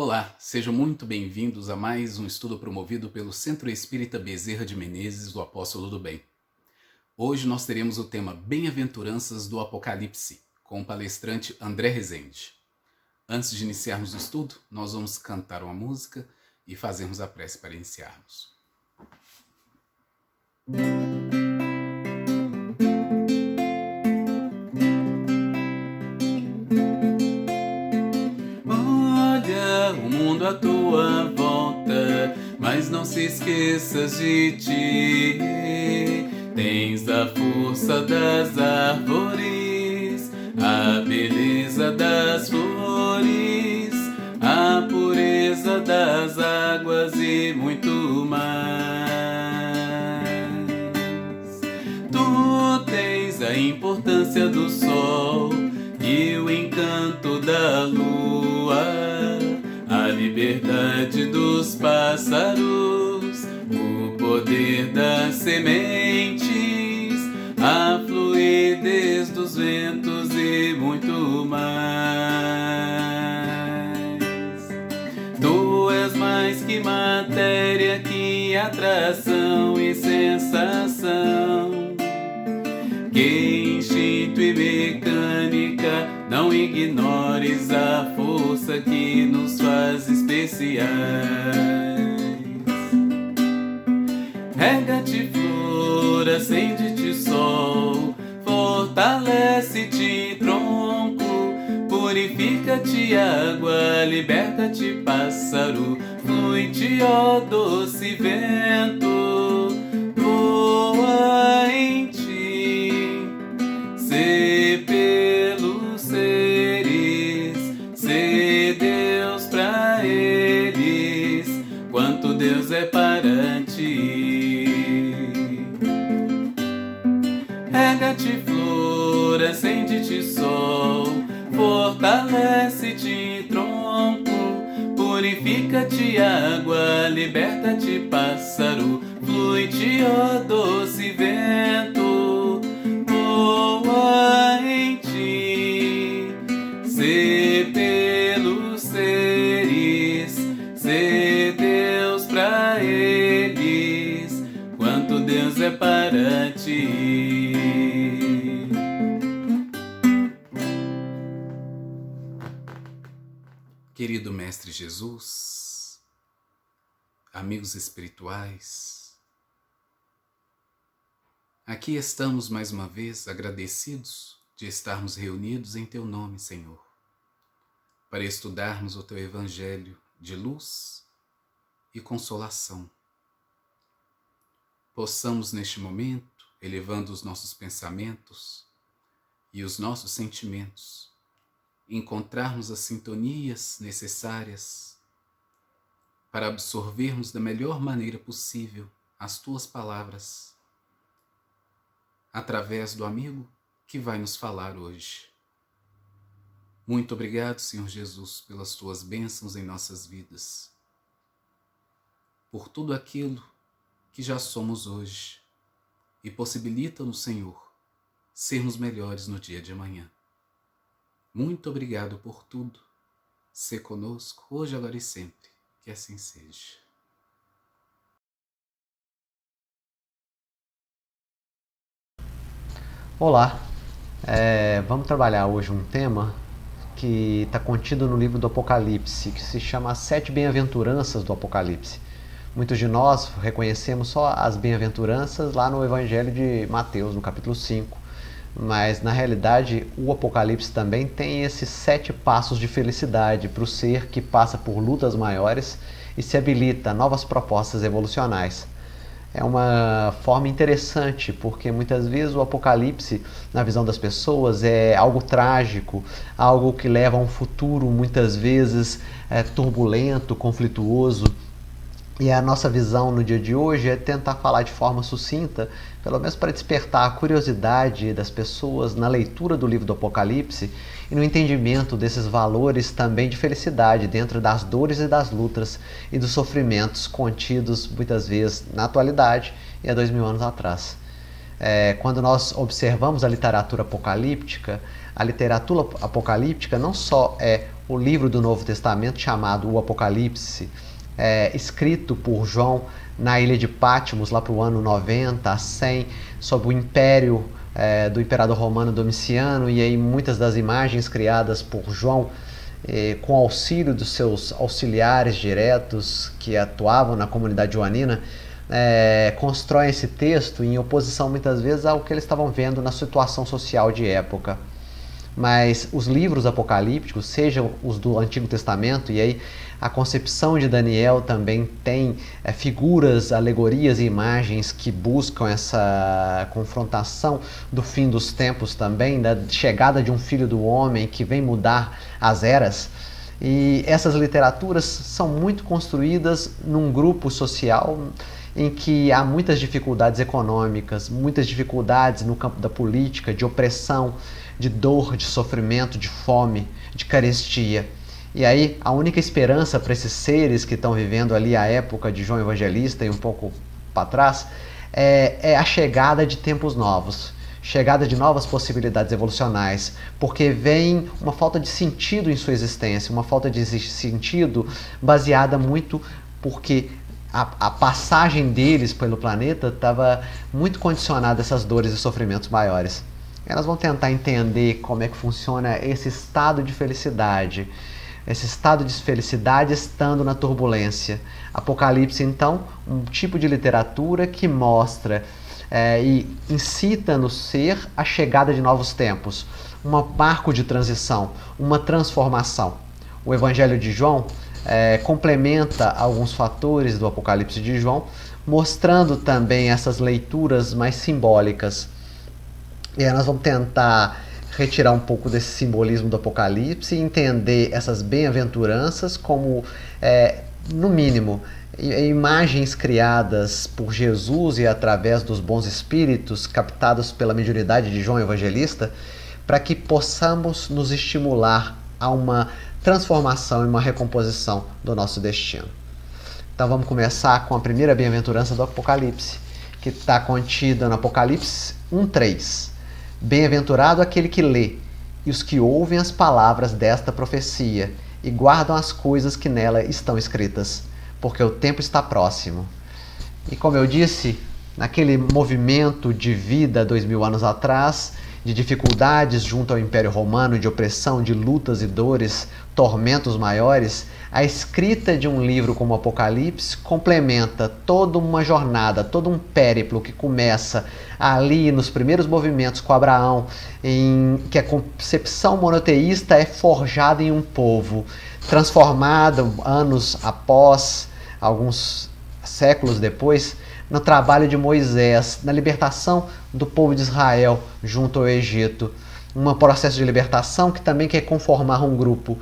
Olá, sejam muito bem-vindos a mais um estudo promovido pelo Centro Espírita Bezerra de Menezes, do Apóstolo do Bem. Hoje nós teremos o tema Bem-aventuranças do Apocalipse, com o palestrante André Rezende. Antes de iniciarmos o estudo, nós vamos cantar uma música e fazermos a prece para iniciarmos. Olha o mundo à tua volta, mas não se esqueças de ti. Tens a força das árvores, a beleza das flores, a pureza das águas e muito mais. Tu tens a importância do sol e o encanto da lua, a liberdade dos pássaros, o poder das sementes, a fluidez dos ventos e muito mais. Tu és mais que matéria, que atração e sensação, que instinto e mecânica, não ignores a força que nos faz especiais. Rega-te flor, acende-te sol, fortalece-te tronco, purifica-te água, liberta-te pássaro, flui-te ó doce vento, voa em ti, sê pelos seres, sê Deus pra eles, quanto Deus é para ti. Rega-te flor, acende-te sol, fortalece-te tronco, purifica-te água, liberta-te pássaro, flui-te ó doce vento, voa em ti, sê pelos seres, sê Deus pra eles, quanto Deus é para ti. Querido Mestre Jesus, amigos espirituais, aqui estamos mais uma vez agradecidos de estarmos reunidos em Teu nome, Senhor, para estudarmos o Teu Evangelho de luz e consolação. Possamos neste momento, elevando os nossos pensamentos e os nossos sentimentos, encontrarmos as sintonias necessárias para absorvermos da melhor maneira possível as Tuas palavras, através do amigo que vai nos falar hoje. Muito obrigado, Senhor Jesus, pelas Tuas bênçãos em nossas vidas, por tudo aquilo que já somos hoje, e possibilita-nos, Senhor, sermos melhores no dia de amanhã. Muito obrigado por tudo. Sê conosco, hoje, agora e sempre. Que assim seja. Olá, vamos trabalhar hoje um tema que está contido no livro do Apocalipse, que se chama As 7 Bem-aventuranças do Apocalipse. Muitos de nós reconhecemos só as bem-aventuranças lá no Evangelho de Mateus, no capítulo 5. Mas, na realidade, o Apocalipse também tem esses 7 passos de felicidade para o ser que passa por lutas maiores e se habilita a novas propostas evolucionais. É uma forma interessante, porque muitas vezes o Apocalipse, na visão das pessoas, é algo trágico, algo que leva a um futuro, muitas vezes, turbulento, conflituoso. E a nossa visão no dia de hoje é tentar falar de forma sucinta, pelo menos para despertar a curiosidade das pessoas na leitura do livro do Apocalipse e no entendimento desses valores também de felicidade dentro das dores e das lutas e dos sofrimentos contidos muitas vezes na atualidade e há 2000 anos atrás. Quando nós observamos a literatura apocalíptica não só é o livro do Novo Testamento chamado o Apocalipse, escrito por João na ilha de Patmos, lá para o ano 90 a 100, sob o império do imperador romano Domiciano, e aí muitas das imagens criadas por João, com auxílio dos seus auxiliares diretos que atuavam na comunidade joanina, constroem esse texto em oposição muitas vezes ao que eles estavam vendo na situação social de época. Mas os livros apocalípticos, sejam os do Antigo Testamento, e aí a concepção de Daniel também tem figuras, alegorias e imagens que buscam essa confrontação do fim dos tempos também, da chegada de um filho do homem que vem mudar as eras. E essas literaturas são muito construídas num grupo social em que há muitas dificuldades econômicas, muitas dificuldades no campo da política, de opressão, de dor, de sofrimento, de fome, de carestia. E aí a única esperança para esses seres que estão vivendo ali a época de João Evangelista e um pouco para trás é a chegada de tempos novos, chegada de novas possibilidades evolucionais, porque vem uma falta de sentido em sua existência, uma falta de sentido baseada muito porque a passagem deles pelo planeta estava muito condicionada a essas dores e sofrimentos maiores. Elas vão tentar entender como é que funciona esse estado de felicidade, estando na turbulência. Apocalipse, então, um tipo de literatura que mostra e incita no ser a chegada de novos tempos, um marco de transição, uma transformação. O Evangelho de João complementa alguns fatores do Apocalipse de João, mostrando também essas leituras mais simbólicas. E aí nós vamos tentar retirar um pouco desse simbolismo do Apocalipse e entender essas bem-aventuranças como, no mínimo, imagens criadas por Jesus e através dos bons espíritos captados pela mediunidade de João Evangelista, para que possamos nos estimular a uma transformação e uma recomposição do nosso destino. Então vamos começar com a primeira bem-aventurança do Apocalipse, que está contida no Apocalipse 1:3. Bem-aventurado aquele que lê e os que ouvem as palavras desta profecia e guardam as coisas que nela estão escritas, porque o tempo está próximo. E como eu disse, naquele movimento de vida 2000 anos atrás, de dificuldades junto ao Império Romano, de opressão, de lutas e dores, tormentos maiores, a escrita de um livro como Apocalipse complementa toda uma jornada, todo um périplo que começa ali nos primeiros movimentos com Abraão, em que a concepção monoteísta é forjada em um povo, transformado anos após, alguns séculos depois, no trabalho de Moisés, na libertação do povo de Israel junto ao Egito. Um processo de libertação que também quer conformar um grupo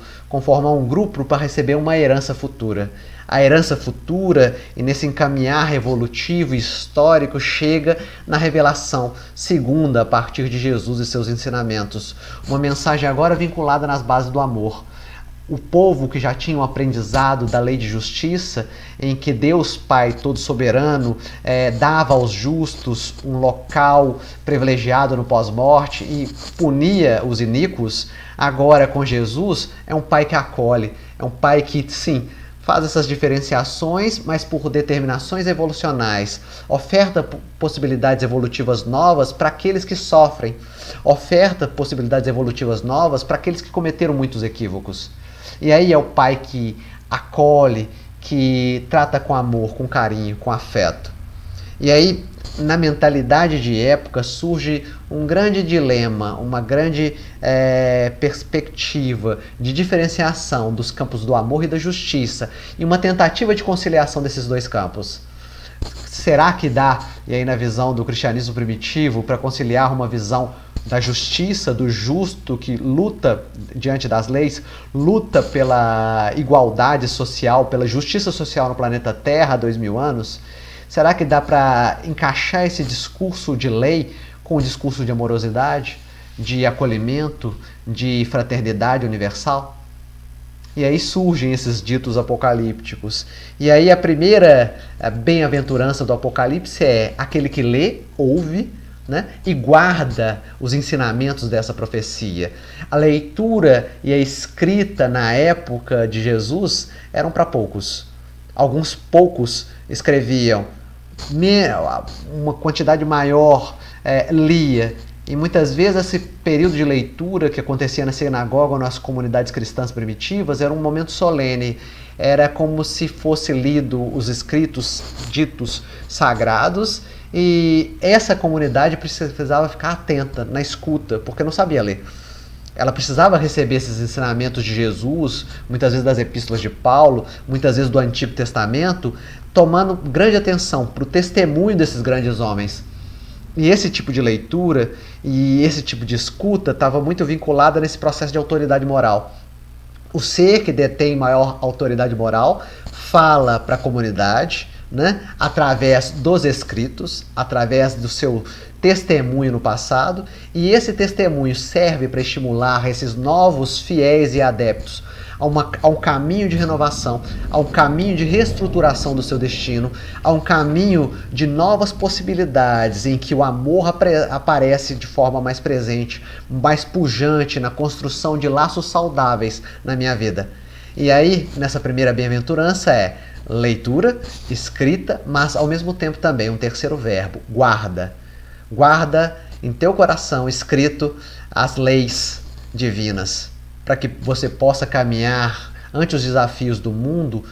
para receber uma herança futura. A herança futura, e nesse encaminhar evolutivo e histórico, chega na revelação segunda, a partir de Jesus e seus ensinamentos. Uma mensagem agora vinculada nas bases do amor. O povo que já tinha um aprendizado da lei de justiça, em que Deus Pai Todo-Soberano dava aos justos um local privilegiado no pós-morte e punia os iníquos, agora com Jesus é um Pai que acolhe, é um Pai que, sim, faz essas diferenciações, mas por determinações evolucionais, oferta possibilidades evolutivas novas para aqueles que sofrem, oferta possibilidades evolutivas novas para aqueles que cometeram muitos equívocos. E aí é o Pai que acolhe, que trata com amor, com carinho, com afeto. E aí, na mentalidade de época, surge um grande dilema, uma grande perspectiva de diferenciação dos campos do amor e da justiça, e uma tentativa de conciliação desses dois campos. Será que dá, e aí na visão do cristianismo primitivo, para conciliar uma visão da justiça, do justo que luta diante das leis, luta pela igualdade social, pela justiça social no planeta Terra há 2000 anos? Será que dá para encaixar esse discurso de lei com o discurso de amorosidade, de acolhimento, de fraternidade universal? E aí surgem esses ditos apocalípticos. E aí a primeira bem-aventurança do Apocalipse é aquele que lê, ouve, né? E guarda os ensinamentos dessa profecia. A leitura e a escrita na época de Jesus eram para poucos. Alguns poucos escreviam, uma quantidade maior lia. E muitas vezes esse período de leitura que acontecia na sinagoga ou nas comunidades cristãs primitivas era um momento solene. Era como se fosse lido os escritos ditos sagrados, e essa comunidade precisava ficar atenta na escuta, porque não sabia ler. Ela precisava receber esses ensinamentos de Jesus, muitas vezes das epístolas de Paulo, muitas vezes do Antigo Testamento, tomando grande atenção para o testemunho desses grandes homens. E esse tipo de leitura e esse tipo de escuta estava muito vinculada nesse processo de autoridade moral. O ser que detém maior autoridade moral fala para a comunidade, né, através dos escritos, através do seu testemunho no passado, e esse testemunho serve para estimular esses novos fiéis e adeptos a um caminho de renovação, a um caminho de reestruturação do seu destino, a um caminho de novas possibilidades em que o amor aparece de forma mais presente, mais pujante na construção de laços saudáveis na minha vida. E aí, nessa primeira bem-aventurança leitura, escrita, mas ao mesmo tempo também um terceiro verbo, guarda. Guarda em teu coração escrito as leis divinas, para que você possa caminhar ante os desafios do mundo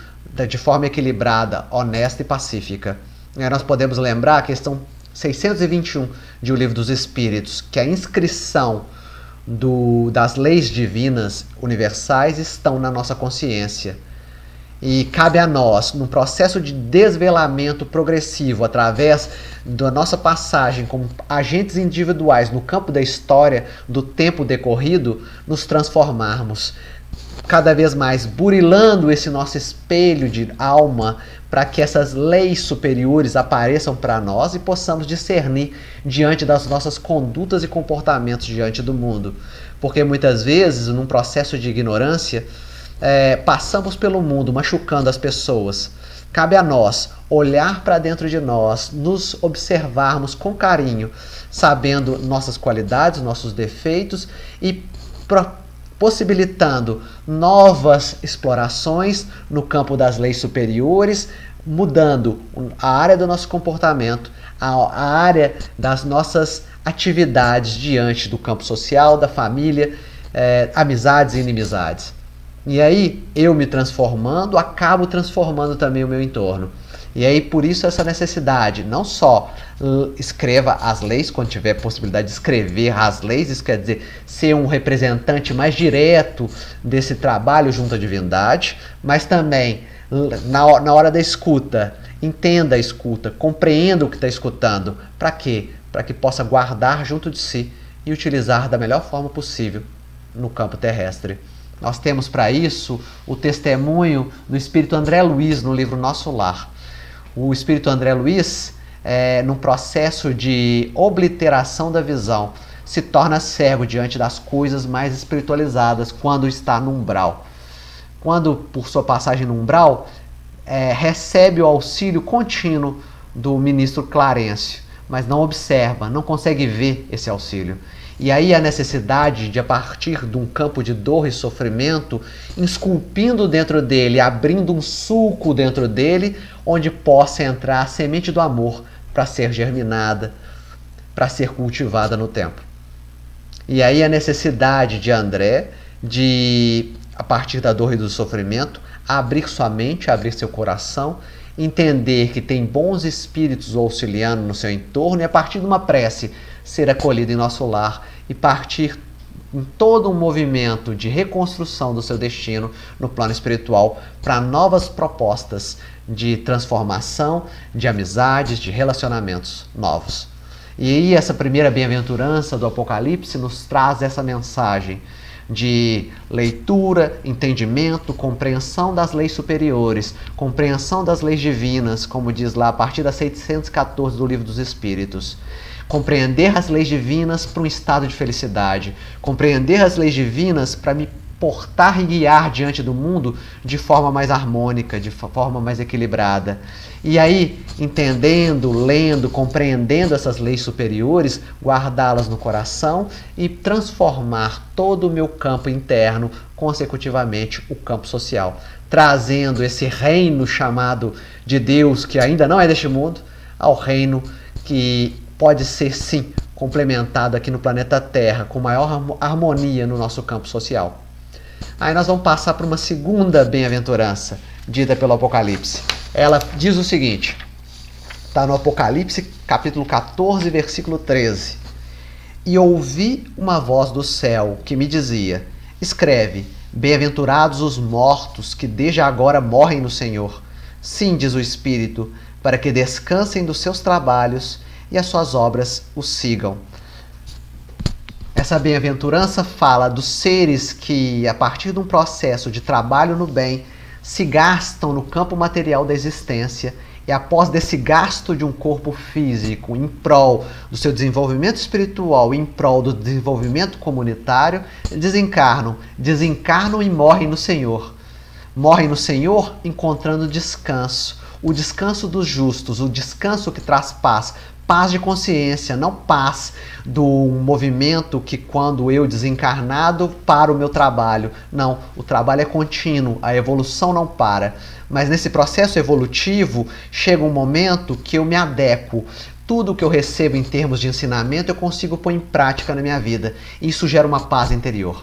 de forma equilibrada, honesta e pacífica. Nós podemos lembrar a questão 621 de O Livro dos Espíritos, que a inscrição das leis divinas universais estão na nossa consciência. E cabe a nós, num processo de desvelamento progressivo, através da nossa passagem como agentes individuais no campo da história, do tempo decorrido, nos transformarmos cada vez mais, burilando esse nosso espelho de alma, para que essas leis superiores apareçam para nós e possamos discernir diante das nossas condutas e comportamentos diante do mundo. Porque muitas vezes, num processo de ignorância, passamos pelo mundo machucando as pessoas. Cabe a nós olhar para dentro de nós, nos observarmos com carinho, sabendo nossas qualidades, nossos defeitos e possibilitando novas explorações no campo das leis superiores, mudando a área do nosso comportamento, a área das nossas atividades diante do campo social, da família, amizades e inimizades. E aí, eu me transformando, acabo transformando também o meu entorno. E aí, por isso, essa necessidade, não só escreva as leis, quando tiver possibilidade de escrever as leis, isso quer dizer, ser um representante mais direto desse trabalho junto à divindade, mas também, na hora da escuta, entenda a escuta, compreenda o que está escutando. Para quê? Para que possa guardar junto de si e utilizar da melhor forma possível no campo terrestre. Nós temos para isso o testemunho do Espírito André Luiz no livro Nosso Lar. O Espírito André Luiz, num processo de obliteração da visão, se torna cego diante das coisas mais espiritualizadas quando está no umbral. Quando, por sua passagem no umbral, recebe o auxílio contínuo do ministro Clarencio, mas não observa, não consegue ver esse auxílio. E aí a necessidade de, a partir de um campo de dor e sofrimento, esculpindo dentro dele, abrindo um sulco dentro dele, onde possa entrar a semente do amor para ser germinada, para ser cultivada no tempo. E aí a necessidade de André de, a partir da dor e do sofrimento, abrir sua mente, abrir seu coração, entender que tem bons espíritos o auxiliando no seu entorno e, a partir de uma prece, ser acolhido em nosso lar e partir em todo um movimento de reconstrução do seu destino no plano espiritual para novas propostas de transformação, de amizades, de relacionamentos novos. E aí essa primeira bem-aventurança do Apocalipse nos traz essa mensagem de leitura, entendimento, compreensão das leis superiores, compreensão das leis divinas, como diz lá a partir da 614 do Livro dos Espíritos. Compreender as leis divinas para um estado de felicidade, compreender as leis divinas para me portar e guiar diante do mundo de forma mais harmônica, de forma mais equilibrada. E aí, entendendo, lendo, compreendendo essas leis superiores, guardá-las no coração e transformar todo o meu campo interno, consecutivamente o campo social, trazendo esse reino chamado de Deus, que ainda não é deste mundo, ao reino que pode ser, sim, complementado aqui no planeta Terra, com maior harmonia no nosso campo social. Aí nós vamos passar para uma segunda bem-aventurança, dita pelo Apocalipse. Ela diz o seguinte, está no Apocalipse, capítulo 14, versículo 13. E ouvi uma voz do céu que me dizia, escreve, bem-aventurados os mortos que desde agora morrem no Senhor. Sim, diz o Espírito, para que descansem dos seus trabalhos e as suas obras os sigam. Essa bem-aventurança fala dos seres que, a partir de um processo de trabalho no bem, se gastam no campo material da existência e após desse gasto de um corpo físico em prol do seu desenvolvimento espiritual, em prol do desenvolvimento comunitário, desencarnam e morrem no Senhor. Morrem no Senhor encontrando descanso, o descanso dos justos, o descanso que traz paz, paz de consciência, não paz do movimento que quando eu desencarnado para o meu trabalho. Não, o trabalho é contínuo, a evolução não para. Mas nesse processo evolutivo chega um momento que eu me adequo. Tudo que eu recebo em termos de ensinamento eu consigo pôr em prática na minha vida. Isso gera uma paz interior.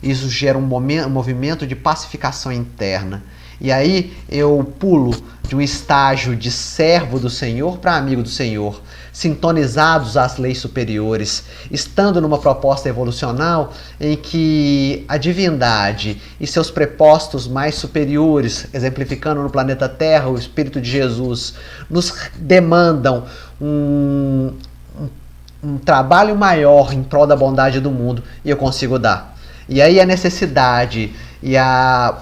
Isso gera um movimento de pacificação interna. E aí eu pulo de um estágio de servo do Senhor para amigo do Senhor, sintonizados às leis superiores, estando numa proposta evolucional em que a divindade e seus prepostos mais superiores, exemplificando no planeta Terra o Espírito de Jesus, nos demandam um trabalho maior em prol da bondade do mundo e eu consigo dar. E aí a necessidade e a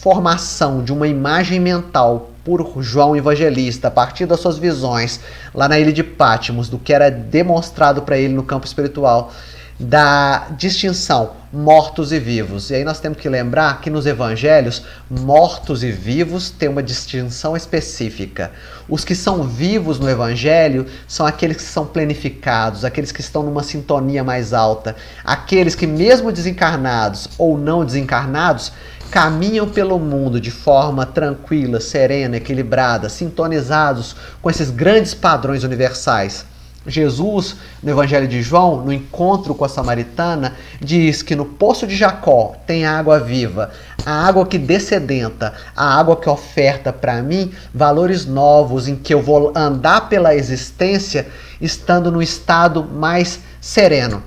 formação de uma imagem mental por João Evangelista, a partir das suas visões lá na ilha de Patmos, do que era demonstrado para ele no campo espiritual, da distinção mortos e vivos. E aí nós temos que lembrar que nos evangelhos, mortos e vivos têm uma distinção específica. Os que são vivos no evangelho são aqueles que são planificados, aqueles que estão numa sintonia mais alta, aqueles que mesmo desencarnados ou não desencarnados, caminham pelo mundo de forma tranquila, serena, equilibrada, sintonizados com esses grandes padrões universais. Jesus, no Evangelho de João, no encontro com a samaritana, diz que no poço de Jacó tem água viva, a água que descedenta, a água que oferta para mim valores novos em que eu vou andar pela existência estando no estado mais sereno.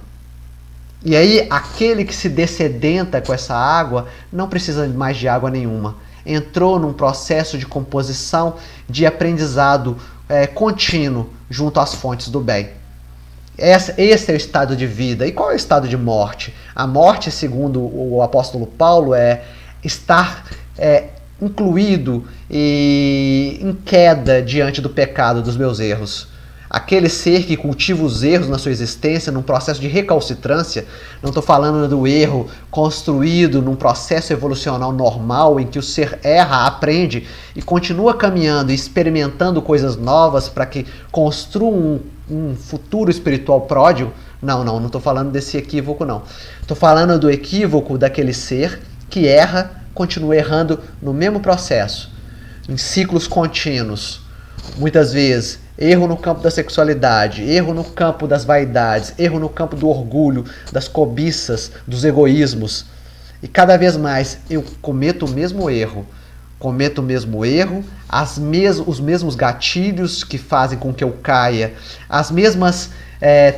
E aí, aquele que se dessedenta com essa água não precisa mais de água nenhuma. Entrou num processo de composição, de aprendizado contínuo junto às fontes do bem. Esse é o estado de vida. E qual é o estado de morte? A morte, segundo o apóstolo Paulo, é estar incluído e em queda diante do pecado, dos meus erros. Aquele ser que cultiva os erros na sua existência num processo de recalcitrância, não estou falando do erro construído num processo evolucional normal em que o ser erra, aprende e continua caminhando e experimentando coisas novas para que construa um futuro espiritual pródigo. Não estou falando desse equívoco, não. Estou falando do equívoco daquele ser que erra, continua errando no mesmo processo, em ciclos contínuos. Muitas vezes, erro no campo da sexualidade, erro no campo das vaidades, erro no campo do orgulho, das cobiças, dos egoísmos. E cada vez mais eu cometo o mesmo erro. Os mesmos gatilhos que fazem com que eu caia, as mesmas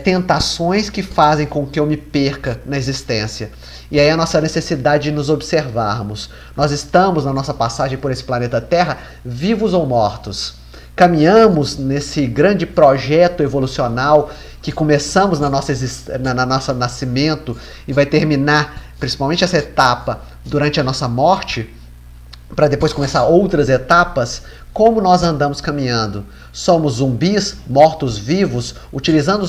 tentações que fazem com que eu me perca na existência. E aí a nossa necessidade de nos observarmos. Nós estamos, na nossa passagem por esse planeta Terra, vivos ou mortos. Caminhamos nesse grande projeto evolucional que começamos na nosso nascimento e vai terminar, principalmente essa etapa, durante a nossa morte, para depois começar outras etapas. Como nós andamos caminhando? Somos zumbis, mortos-vivos, utilizando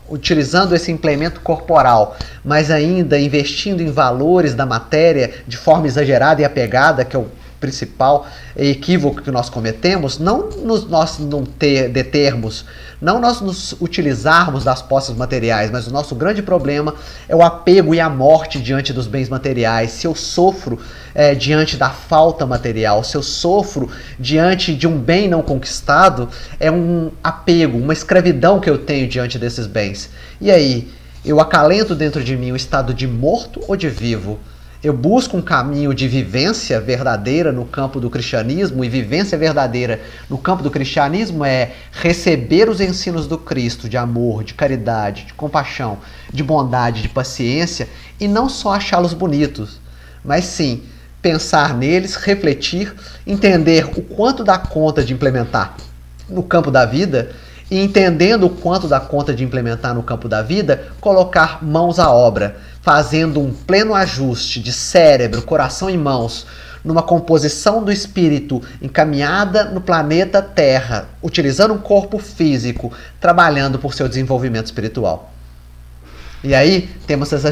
utilizando esse implemento corporal, mas ainda investindo em valores da matéria de forma exagerada e apegada, que é o principal equívoco que nós cometemos, não nós não determos, não nós nos utilizarmos das posses materiais, mas o nosso grande problema é o apego e a morte diante dos bens materiais. Se eu sofro diante da falta material, se eu sofro diante de um bem não conquistado, é um apego, uma escravidão que eu tenho diante desses bens. E aí, eu acalento dentro de mim um estado de morto ou de vivo? Eu busco um caminho de vivência verdadeira no campo do cristianismo, e vivência verdadeira no campo do cristianismo é receber os ensinos do Cristo de amor, de caridade, de compaixão, de bondade, de paciência, e não só achá-los bonitos, mas sim pensar neles, refletir, entender o quanto dá conta de implementar no campo da vida, e entendendo o quanto dá conta de implementar no campo da vida, colocar mãos à obra, fazendo um pleno ajuste de cérebro, coração e mãos, numa composição do espírito encaminhada no planeta Terra, utilizando um corpo físico, trabalhando por seu desenvolvimento espiritual. E aí temos essa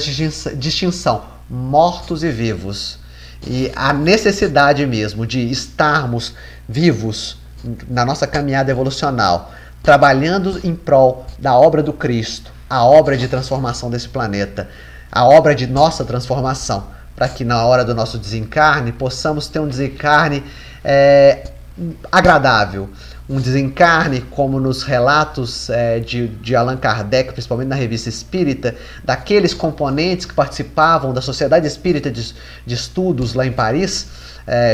distinção, mortos e vivos. E a necessidade mesmo de estarmos vivos na nossa caminhada evolucional, trabalhando em prol da obra do Cristo, a obra de transformação desse planeta, a obra de nossa transformação, para que na hora do nosso desencarne possamos ter um desencarne agradável, um desencarne como nos relatos de Allan Kardec, principalmente na Revista Espírita, daqueles componentes que participavam da Sociedade Espírita de Estudos lá em Paris,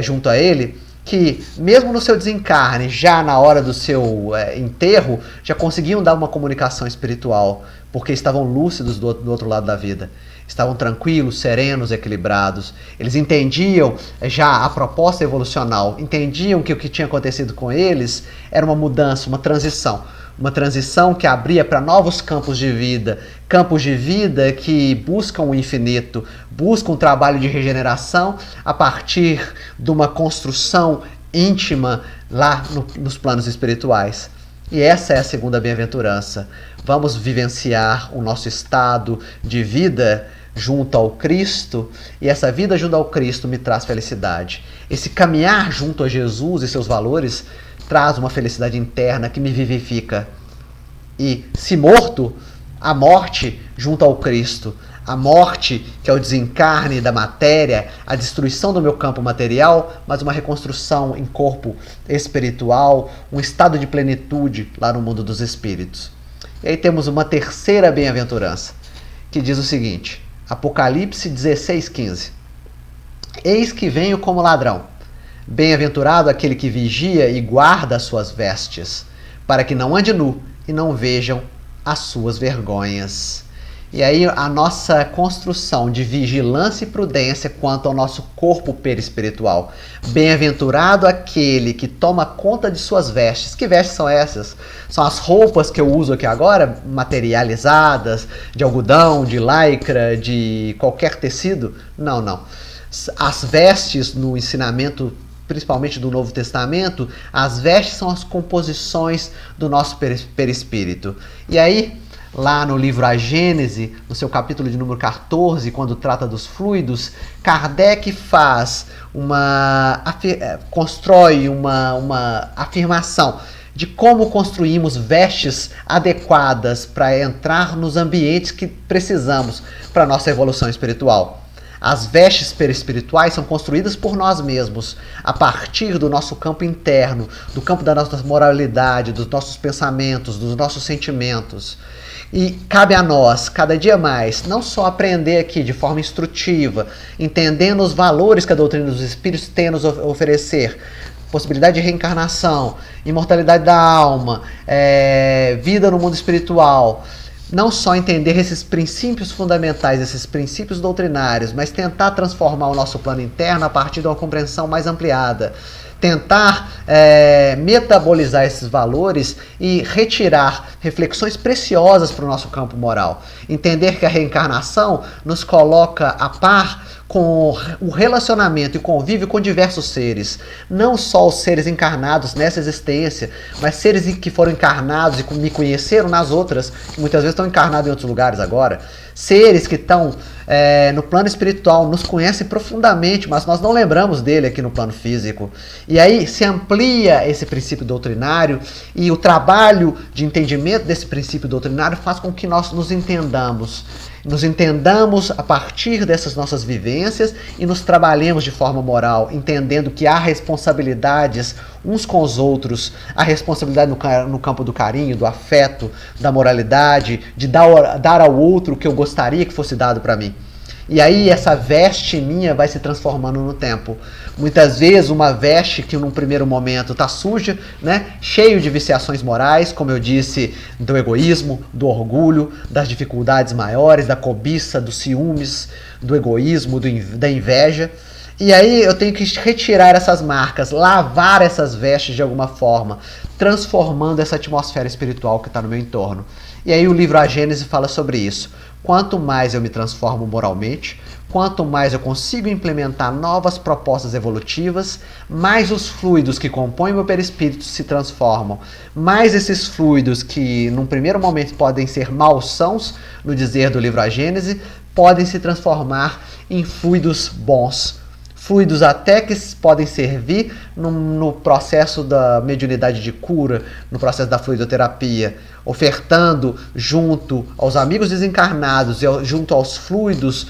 junto a ele, que mesmo no seu desencarne, já na hora do seu enterro, já conseguiam dar uma comunicação espiritual, porque estavam lúcidos do outro lado da vida. Estavam tranquilos, serenos, equilibrados. Eles entendiam já a proposta evolucional, entendiam que o que tinha acontecido com eles era uma mudança, uma transição que abria para novos campos de vida que buscam o infinito, buscam um trabalho de regeneração a partir de uma construção íntima lá nos planos espirituais. E essa é a segunda bem-aventurança. Vamos vivenciar o nosso estado de vida junto ao Cristo, e essa vida junto ao Cristo me traz felicidade. Esse caminhar junto a Jesus e seus valores traz uma felicidade interna que me vivifica. E, se morto, a morte junto ao Cristo, a morte que é o desencarne da matéria, a destruição do meu campo material, mas uma reconstrução em corpo espiritual, um estado de plenitude lá no mundo dos espíritos. E aí temos uma terceira bem-aventurança, que diz o seguinte, Apocalipse 16:15. Eis que venho como ladrão. Bem-aventurado aquele que vigia e guarda as suas vestes, para que não ande nu e não vejam as suas vergonhas. E aí a nossa construção de vigilância e prudência quanto ao nosso corpo perispiritual. Bem-aventurado aquele que toma conta de suas vestes. Que vestes são essas? São as roupas que eu uso aqui agora, materializadas, de algodão, de lycra, de qualquer tecido? Não, não. As vestes no ensinamento, principalmente do Novo Testamento, as vestes são as composições do nosso perispírito. E aí, lá no livro A Gênese, no seu capítulo de número 14, quando trata dos fluidos, Kardec constrói uma afirmação de como construímos vestes adequadas para entrar nos ambientes que precisamos para a nossa evolução espiritual. As vestes perispirituais são construídas por nós mesmos, a partir do nosso campo interno, do campo da nossa moralidade, dos nossos pensamentos, dos nossos sentimentos. E cabe a nós, cada dia mais, não só aprender aqui de forma instrutiva, entendendo os valores que a doutrina dos espíritos tem a nos oferecer, possibilidade de reencarnação, imortalidade da alma, vida no mundo espiritual, não só entender esses princípios fundamentais, esses princípios doutrinários, mas tentar transformar o nosso plano interno a partir de uma compreensão mais ampliada. Tentar metabolizar esses valores e retirar reflexões preciosas para o nosso campo moral. Entender que a reencarnação nos coloca a par com o relacionamento e convívio com diversos seres, não só os seres encarnados nessa existência, mas seres que foram encarnados e me conheceram nas outras, que muitas vezes estão encarnados em outros lugares agora, seres que estão no plano espiritual, nos conhecem profundamente, mas nós não lembramos dele aqui no plano físico. E aí se amplia esse princípio doutrinário, e o trabalho de entendimento desse princípio doutrinário faz com que nós nos entendamos a partir dessas nossas vivências e nos trabalhemos de forma moral, entendendo que há responsabilidades uns com os outros, há responsabilidade no campo do carinho, do afeto, da moralidade, de dar ao outro o que eu gostaria que fosse dado para mim. E aí essa veste minha vai se transformando no tempo. Muitas vezes uma veste que num primeiro momento está suja, né? Cheio de viciações morais, como eu disse, do egoísmo, do orgulho, das dificuldades maiores, da cobiça, dos ciúmes, do egoísmo, da inveja. E aí eu tenho que retirar essas marcas, lavar essas vestes de alguma forma, transformando essa atmosfera espiritual que está no meu entorno. E aí o livro A Gênese fala sobre isso. Quanto mais eu me transformo moralmente, quanto mais eu consigo implementar novas propostas evolutivas, mais os fluidos que compõem meu perispírito se transformam. Mais esses fluidos que, num primeiro momento, podem ser malsãos, no dizer do livro A Gênese, podem se transformar em fluidos bons. Fluidos até que podem servir no processo da mediunidade de cura, no processo da fluidoterapia, ofertando junto aos amigos desencarnados e junto aos fluidos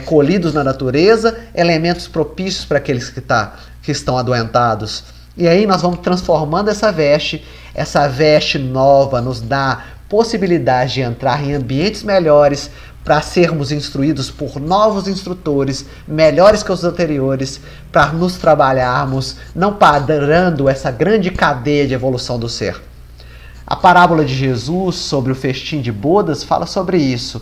colhidos na natureza, elementos propícios para aqueles que estão adoentados. E aí nós vamos transformando essa veste nova nos dá possibilidade de entrar em ambientes melhores, para sermos instruídos por novos instrutores, melhores que os anteriores, para nos trabalharmos, não parando essa grande cadeia de evolução do ser. A parábola de Jesus sobre o festim de bodas fala sobre isso.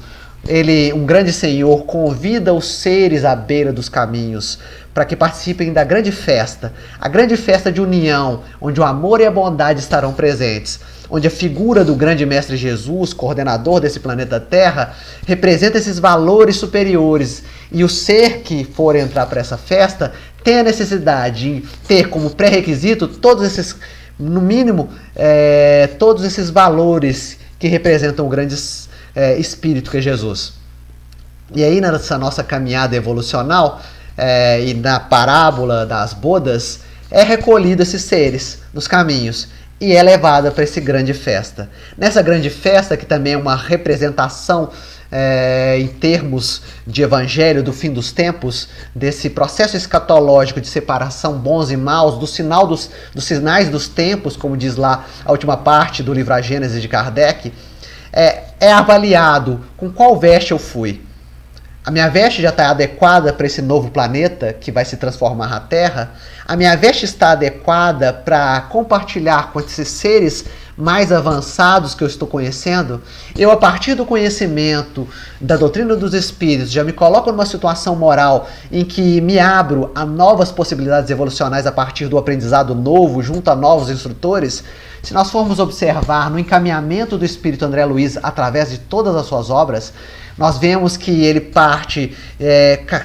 Um grande senhor, convida os seres à beira dos caminhos para que participem da grande festa, a grande festa de união, onde o amor e a bondade estarão presentes, onde a figura do grande mestre Jesus, coordenador desse planeta Terra, representa esses valores superiores, e o ser que for entrar para essa festa tem a necessidade de ter como pré-requisito todos esses, no mínimo, todos esses valores que representam o grande espírito que é Jesus. E aí nessa nossa caminhada evolucional e na parábola das bodas, é recolhido esses seres nos caminhos e é levada para essa grande festa. Nessa grande festa, que também é uma representação em termos de evangelho do fim dos tempos, desse processo escatológico de separação bons e maus, dos sinais dos tempos, como diz lá a última parte do livro A Gênese de Kardec, é avaliado com qual veste eu fui. A minha veste já está adequada para esse novo planeta que vai se transformar na Terra? A minha veste está adequada para compartilhar com esses seres mais avançados que eu estou conhecendo? Eu, a partir do conhecimento da doutrina dos espíritos, já me coloco numa situação moral em que me abro a novas possibilidades evolucionais a partir do aprendizado novo, junto a novos instrutores? Se nós formos observar no encaminhamento do espírito André Luiz através de todas as suas obras, nós vemos que ele parte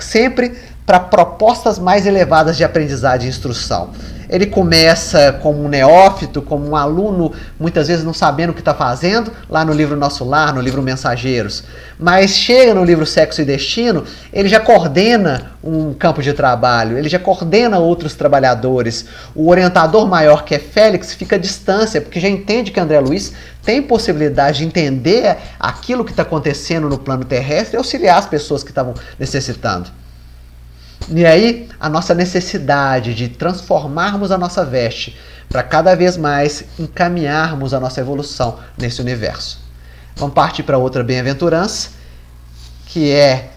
sempre para propostas mais elevadas de aprendizagem e instrução. Ele começa como um neófito, como um aluno, muitas vezes não sabendo o que está fazendo, lá no livro Nosso Lar, no livro Mensageiros. Mas chega no livro Sexo e Destino, ele já coordena um campo de trabalho, ele já coordena outros trabalhadores. O orientador maior, que é Félix, fica à distância, porque já entende que André Luiz tem possibilidade de entender aquilo que está acontecendo no plano terrestre e auxiliar as pessoas que estavam necessitando. E aí, a nossa necessidade de transformarmos a nossa veste para cada vez mais encaminharmos a nossa evolução nesse universo. Vamos partir para outra bem-aventurança, que é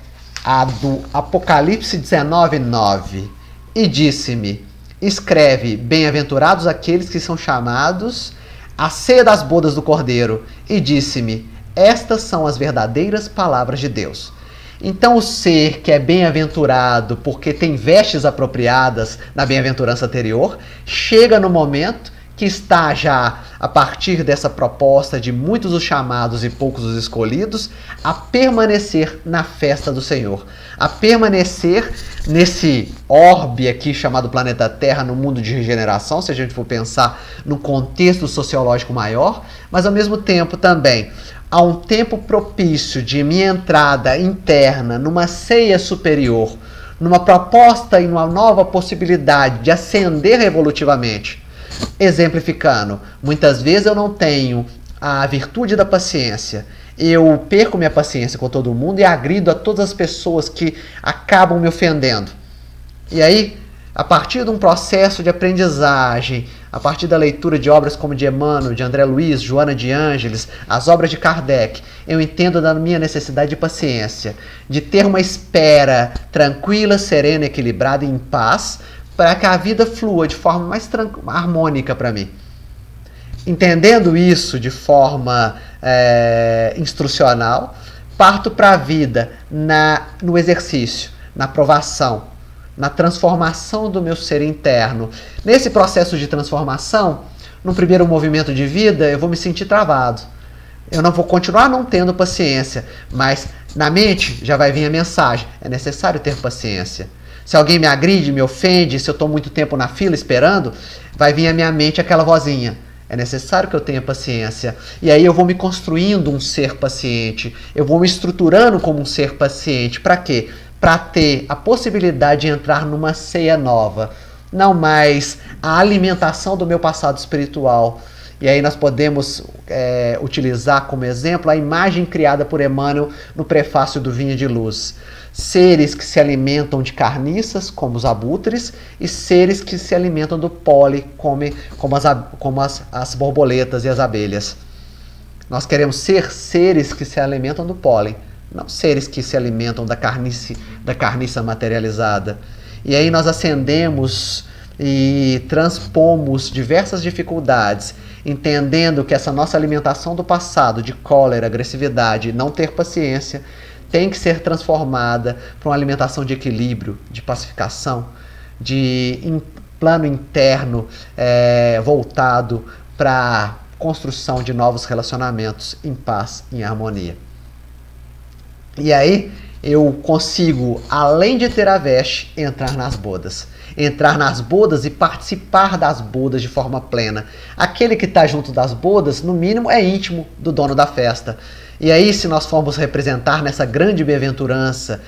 a do Apocalipse 19:9. E disse-me, escreve, bem-aventurados aqueles que são chamados à ceia das bodas do Cordeiro. E disse-me, estas são as verdadeiras palavras de Deus. Então o ser que é bem-aventurado porque tem vestes apropriadas na bem-aventurança anterior, chega no momento que que está já, a partir dessa proposta de muitos os chamados e poucos os escolhidos, a permanecer na festa do Senhor, a permanecer nesse orbe aqui chamado planeta Terra, no mundo de regeneração, se a gente for pensar no contexto sociológico maior, mas ao mesmo tempo também há um tempo propício de minha entrada interna numa ceia superior, numa proposta e numa nova possibilidade de ascender evolutivamente. Exemplificando, muitas vezes eu não tenho a virtude da paciência. Eu perco minha paciência com todo mundo e agrido a todas as pessoas que acabam me ofendendo. E aí, a partir de um processo de aprendizagem, a partir da leitura de obras como de Emmanuel, de André Luiz, Joana de Ângeles, as obras de Kardec, eu entendo da minha necessidade de paciência, de ter uma espera tranquila, serena, equilibrada e em paz, para que a vida flua de forma mais harmônica para mim. Entendendo isso de forma instrucional, parto para a vida no exercício, na provação, na transformação do meu ser interno. Nesse processo de transformação, no primeiro movimento de vida, eu vou me sentir travado. Eu não vou continuar não tendo paciência, mas na mente já vai vir a mensagem. É necessário ter paciência. Se alguém me agride, me ofende, se eu estou muito tempo na fila esperando, vai vir à minha mente aquela vozinha. É necessário que eu tenha paciência. E aí eu vou me construindo um ser paciente. Eu vou me estruturando como um ser paciente. Para quê? Para ter a possibilidade de entrar numa ceia nova. Não mais a alimentação do meu passado espiritual. E aí nós podemos utilizar como exemplo a imagem criada por Emmanuel no prefácio do Vinha de Luz. Seres que se alimentam de carniças, como os abutres, e seres que se alimentam do pólen, como as borboletas e as abelhas. Nós queremos ser seres que se alimentam do pólen, não seres que se alimentam da carniça materializada. E aí nós ascendemos e transpomos diversas dificuldades, entendendo que essa nossa alimentação do passado, de cólera, agressividade, não ter paciência, tem que ser transformada para uma alimentação de equilíbrio, de pacificação, de plano interno voltado para a construção de novos relacionamentos em paz, em harmonia. E aí eu consigo, além de ter a veste, entrar nas bodas. Entrar nas bodas e participar das bodas de forma plena. Aquele que está junto das bodas, no mínimo, é íntimo do dono da festa. E aí, se nós formos representar nessa grande bem-aventurança,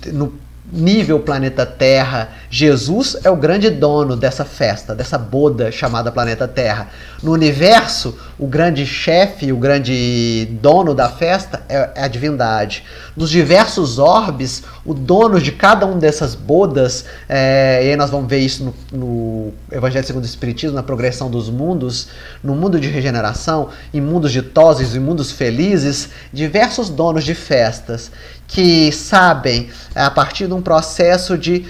no nível planeta Terra, Jesus é o grande dono dessa festa, dessa boda chamada planeta Terra. No universo, o grande chefe, o grande dono da festa é a divindade. Nos diversos orbes, o dono de cada uma dessas bodas, e aí nós vamos ver isso no Evangelho segundo o Espiritismo, na progressão dos mundos, no mundo de regeneração, em mundos ditosos e mundos felizes, diversos donos de festas que sabem, a partir de um processo de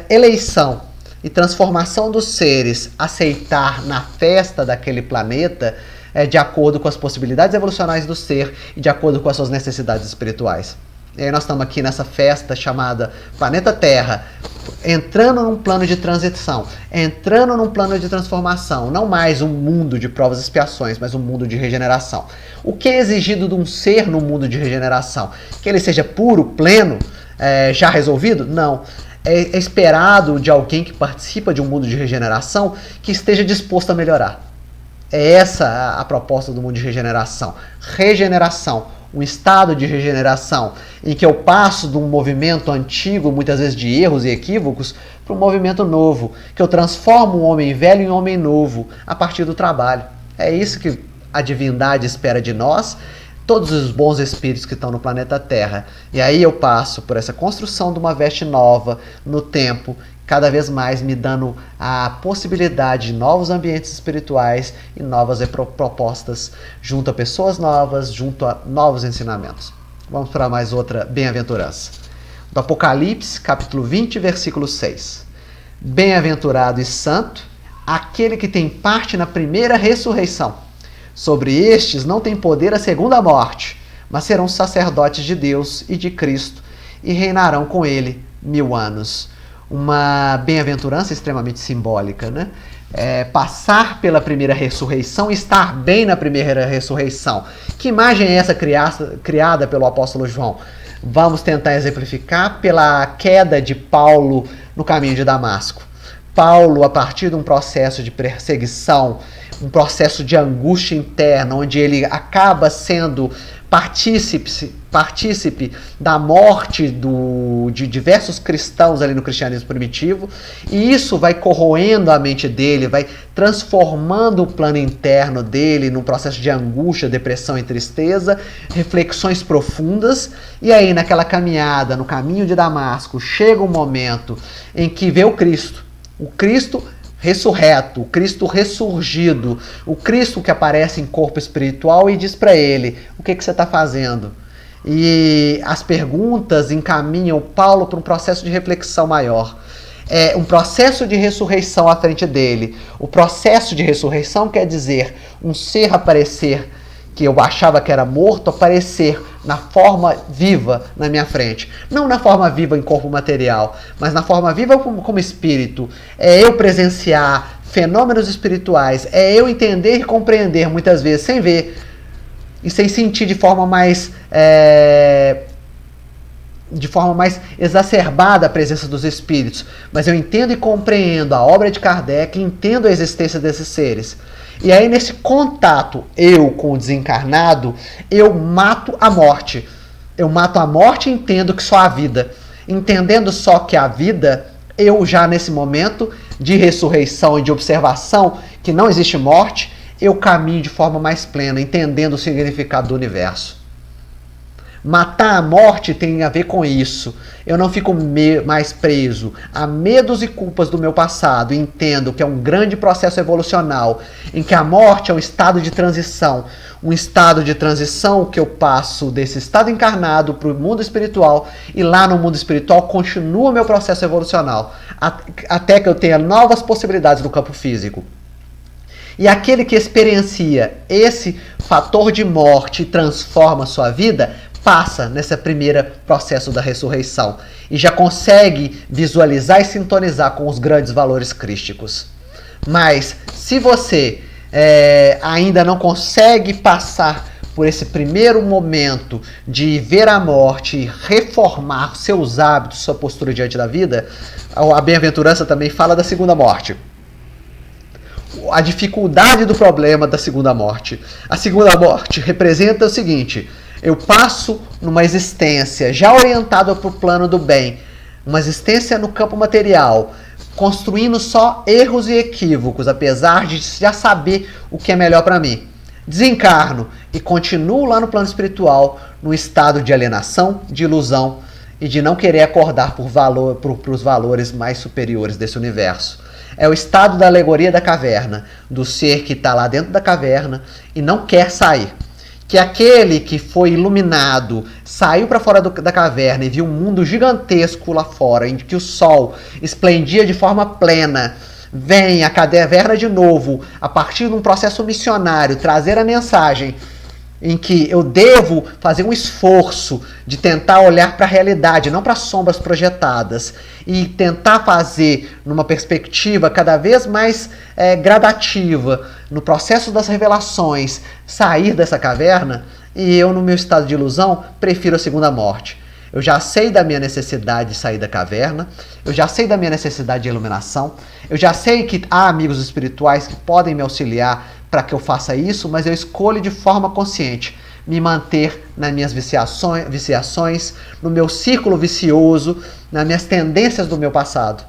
eleição e transformação dos seres, aceitar na festa daquele planeta de acordo com as possibilidades evolucionais do ser e de acordo com as suas necessidades espirituais. E aí nós estamos aqui nessa festa chamada Planeta Terra, entrando num plano de transição, entrando num plano de transformação, não mais um mundo de provas e expiações, mas um mundo de regeneração. O que é exigido de um ser no mundo de regeneração? Que ele seja puro, pleno, já resolvido? Não. É esperado de alguém que participa de um mundo de regeneração que esteja disposto a melhorar. É essa a proposta do mundo de regeneração. Regeneração. Um estado de regeneração em que eu passo de um movimento antigo, muitas vezes de erros e equívocos, para um movimento novo, que eu transformo um homem velho em um homem novo a partir do trabalho. É isso que a divindade espera de nós, todos os bons espíritos que estão no planeta Terra. E aí eu passo por essa construção de uma veste nova no tempo, cada vez mais me dando a possibilidade de novos ambientes espirituais e novas propostas junto a pessoas novas, junto a novos ensinamentos. Vamos para mais outra bem-aventurança. Do Apocalipse, capítulo 20, versículo 6. Bem-aventurado e santo aquele que tem parte na primeira ressurreição. Sobre estes não tem poder a segunda morte, mas serão sacerdotes de Deus e de Cristo e reinarão com ele 1000 anos. Uma bem-aventurança extremamente simbólica, né? passar pela primeira ressurreição e estar bem na primeira ressurreição. Que imagem é essa criada pelo apóstolo João? Vamos tentar exemplificar pela queda de Paulo no caminho de Damasco. Paulo, a partir de um processo de perseguição, um processo de angústia interna, onde ele acaba sendo partícipe da morte de diversos cristãos ali no cristianismo primitivo, e isso vai corroendo a mente dele, vai transformando o plano interno dele num processo de angústia, depressão e tristeza, reflexões profundas, e aí naquela caminhada, no caminho de Damasco, chega um momento em que vê o Cristo ressurreto, o Cristo ressurgido, o Cristo que aparece em corpo espiritual e diz para ele: o que você está fazendo? E as perguntas encaminham Paulo para um processo de reflexão maior. É um processo de ressurreição à frente dele. O processo de ressurreição quer dizer um ser aparecer, que eu achava que era morto, aparecer na forma viva na minha frente. Não na forma viva em corpo material, mas na forma viva como espírito. É eu presenciar fenômenos espirituais, é eu entender e compreender, muitas vezes, sem ver e sem sentir de forma mais exacerbada a presença dos espíritos. Mas eu entendo e compreendo a obra de Kardec, entendo a existência desses seres. E aí, nesse contato, eu com o desencarnado, eu mato a morte. Eu mato a morte e entendo que só há vida. Entendendo só que há vida, eu já nesse momento de ressurreição e de observação que não existe morte, eu caminho de forma mais plena, entendendo o significado do universo. Matar a morte tem a ver com isso. Eu não fico mais preso a medos e culpas do meu passado. Entendo que é um grande processo evolucional, em que a morte é um estado de transição. Um estado de transição que eu passo desse estado encarnado para o mundo espiritual, e lá no mundo espiritual continua o meu processo evolucional, até que eu tenha novas possibilidades no campo físico. E aquele que experiencia esse fator de morte e transforma a sua vida, passa nesse primeiro processo da ressurreição e já consegue visualizar e sintonizar com os grandes valores crísticos. Mas se você ainda não consegue passar por esse primeiro momento de ver a morte e reformar seus hábitos, sua postura diante da vida, a bem-aventurança também fala da segunda morte. A dificuldade do problema da segunda morte. A segunda morte representa o seguinte: eu passo numa existência já orientada para o plano do bem, uma existência no campo material, construindo só erros e equívocos, apesar de já saber o que é melhor para mim. Desencarno e continuo lá no plano espiritual, num estado de alienação, de ilusão e de não querer acordar para os valores mais superiores desse universo. É o estado da alegoria da caverna, do ser que está lá dentro da caverna e não quer sair. Que aquele que foi iluminado, saiu para fora da caverna e viu um mundo gigantesco lá fora, em que o sol esplendia de forma plena, vem à caverna de novo, a partir de um processo missionário, trazer a mensagem em que eu devo fazer um esforço de tentar olhar para a realidade, não para sombras projetadas, e tentar fazer numa perspectiva cada vez mais gradativa, no processo das revelações, sair dessa caverna. E eu, no meu estado de ilusão, prefiro a segunda morte. Eu já sei da minha necessidade de sair da caverna, eu já sei da minha necessidade de iluminação, eu já sei que há amigos espirituais que podem me auxiliar para que eu faça isso, mas eu escolho de forma consciente me manter nas minhas viciações, no meu círculo vicioso, nas minhas tendências do meu passado.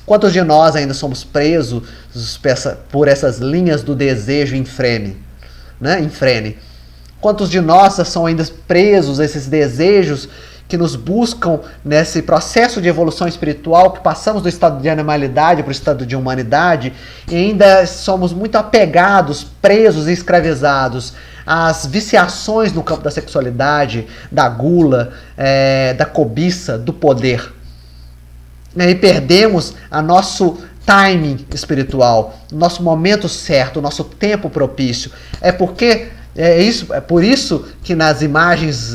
Quantos de nós ainda somos presos por essas linhas do desejo infrene, né? Quantos de nós são ainda presos a esses desejos que nos buscam nesse processo de evolução espiritual, que passamos do estado de animalidade para o estado de humanidade, e ainda somos muito apegados, presos e escravizados às viciações no campo da sexualidade, da gula, da cobiça, do poder. E perdemos a nosso timing espiritual, nosso momento certo, nosso tempo propício. É porque É por isso que nas imagens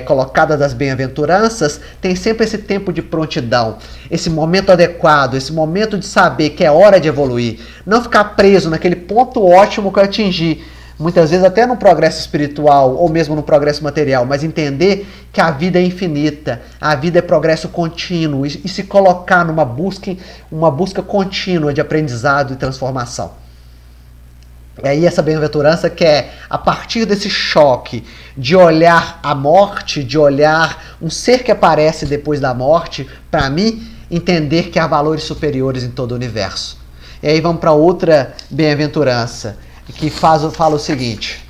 colocadas das bem-aventuranças tem sempre esse tempo de prontidão, esse momento adequado, esse momento de saber que é hora de evoluir. Não ficar preso naquele ponto ótimo que eu atingi, muitas vezes até no progresso espiritual ou mesmo no progresso material, mas entender que a vida é infinita, a vida é progresso contínuo e se colocar numa busca contínua de aprendizado e transformação. E aí essa bem-aventurança que é, a partir desse choque de olhar a morte, de olhar um ser que aparece depois da morte, para mim, entender que há valores superiores em todo o universo. E aí vamos para outra bem-aventurança, que fala o seguinte: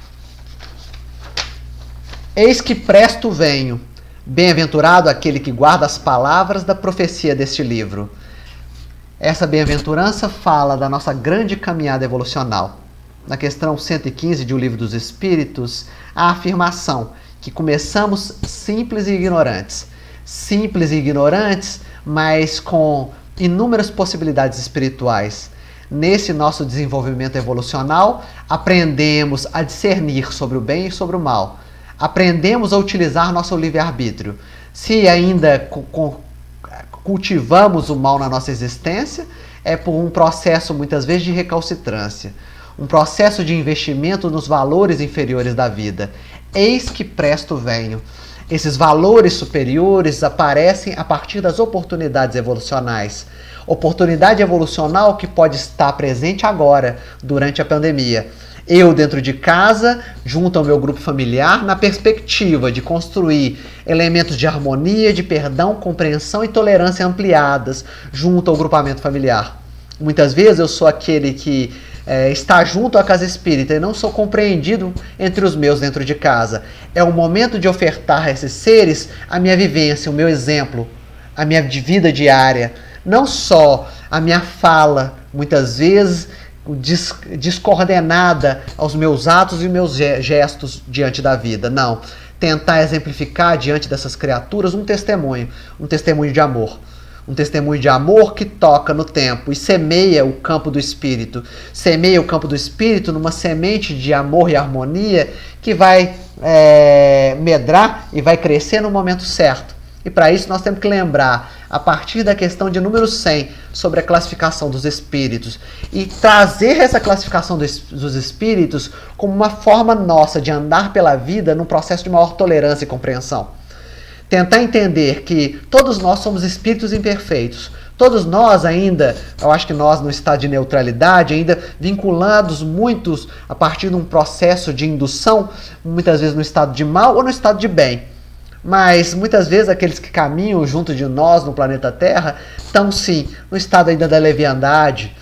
eis que presto venho, bem-aventurado aquele que guarda as palavras da profecia deste livro. Essa bem-aventurança fala da nossa grande caminhada evolucional. Na questão 115 de O Livro dos Espíritos, a afirmação que começamos simples e ignorantes. Simples e ignorantes, mas com inúmeras possibilidades espirituais. Nesse nosso desenvolvimento evolucional, aprendemos a discernir sobre o bem e sobre o mal. Aprendemos a utilizar nosso livre-arbítrio. Se ainda cultivamos o mal na nossa existência, é por um processo, muitas vezes, de recalcitrância. Um processo de investimento nos valores inferiores da vida. Eis que presto venho. Esses valores superiores aparecem a partir das oportunidades evolucionais. Oportunidade evolucional que pode estar presente agora, durante a pandemia. Eu dentro de casa, junto ao meu grupo familiar, na perspectiva de construir elementos de harmonia, de perdão, compreensão e tolerância ampliadas junto ao grupamento familiar. Muitas vezes eu sou aquele que está junto à casa espírita e não sou compreendido entre os meus dentro de casa. É o momento de ofertar a esses seres a minha vivência, o meu exemplo, a minha vida diária. Não só a minha fala, muitas vezes descoordenada aos meus atos e meus gestos diante da vida. Não. Tentar exemplificar diante dessas criaturas um testemunho de amor. Um testemunho de amor que toca no tempo e semeia o campo do espírito. Semeia o campo do espírito numa semente de amor e harmonia que vai medrar e vai crescer no momento certo. E para isso nós temos que lembrar, a partir da questão de número 100, sobre a classificação dos espíritos. E trazer essa classificação dos espíritos como uma forma nossa de andar pela vida num processo de maior tolerância e compreensão. Tentar entender que todos nós somos espíritos imperfeitos. Todos nós ainda, eu acho que nós no estado de neutralidade, ainda vinculados muitos a partir de um processo de indução, muitas vezes no estado de mal ou no estado de bem. Mas muitas vezes aqueles que caminham junto de nós no planeta Terra estão sim no estado ainda da leviandade,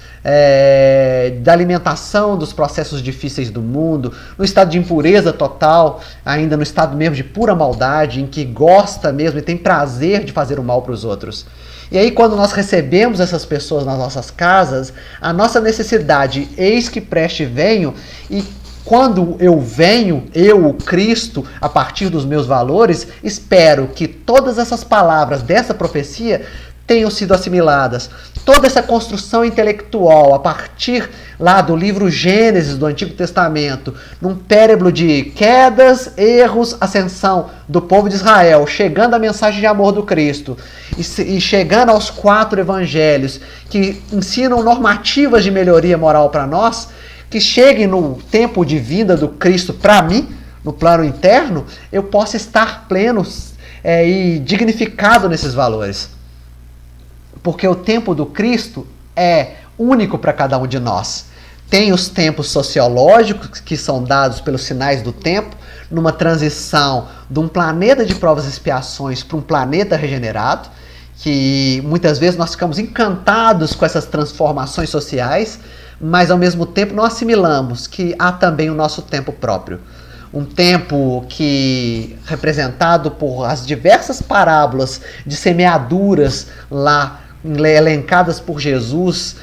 da alimentação dos processos difíceis do mundo, no estado de impureza total, ainda no estado mesmo de pura maldade, em que gosta mesmo e tem prazer de fazer o mal para os outros. E aí quando nós recebemos essas pessoas nas nossas casas, a nossa necessidade, eis que preste venho, e quando eu venho, eu, o Cristo, a partir dos meus valores, espero que todas essas palavras dessa profecia tenham sido assimiladas. Toda essa construção intelectual, a partir lá do livro Gênesis do Antigo Testamento, num périplo de quedas, erros, ascensão do povo de Israel, chegando à mensagem de amor do Cristo e chegando aos 4 evangelhos que ensinam normativas de melhoria moral para nós, que cheguem no tempo de vinda do Cristo para mim, no plano interno, eu possa estar pleno e dignificado nesses valores. Porque o tempo do Cristo é único para cada um de nós. Tem os tempos sociológicos que são dados pelos sinais do tempo, numa transição de um planeta de provas e expiações para um planeta regenerado, que muitas vezes nós ficamos encantados com essas transformações sociais, mas ao mesmo tempo não assimilamos que há também o nosso tempo próprio. Um tempo que, representado por as diversas parábolas de semeaduras lá elencadas por Jesus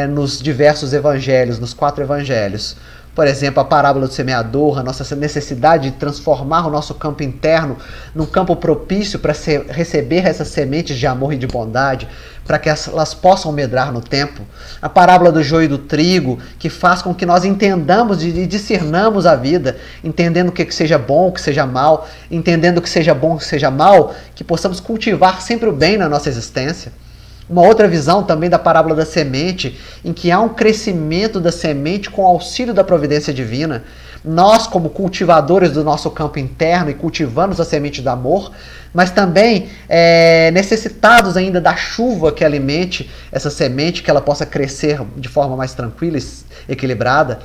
nos diversos evangelhos, nos 4 evangelhos. Por exemplo, a parábola do semeador, a nossa necessidade de transformar o nosso campo interno num campo propício para receber essas sementes de amor e de bondade, para que elas possam medrar no tempo. A parábola do joio e do trigo, que faz com que nós entendamos e discernamos a vida, entendendo o que seja bom, o que seja mal, entendendo o que seja bom, o que seja mal, que possamos cultivar sempre o bem na nossa existência. Uma outra visão também da parábola da semente, em que há um crescimento da semente com o auxílio da providência divina. Nós, como cultivadores do nosso campo interno e cultivamos a semente do amor, mas também necessitados ainda da chuva que alimente essa semente, que ela possa crescer de forma mais tranquila e equilibrada.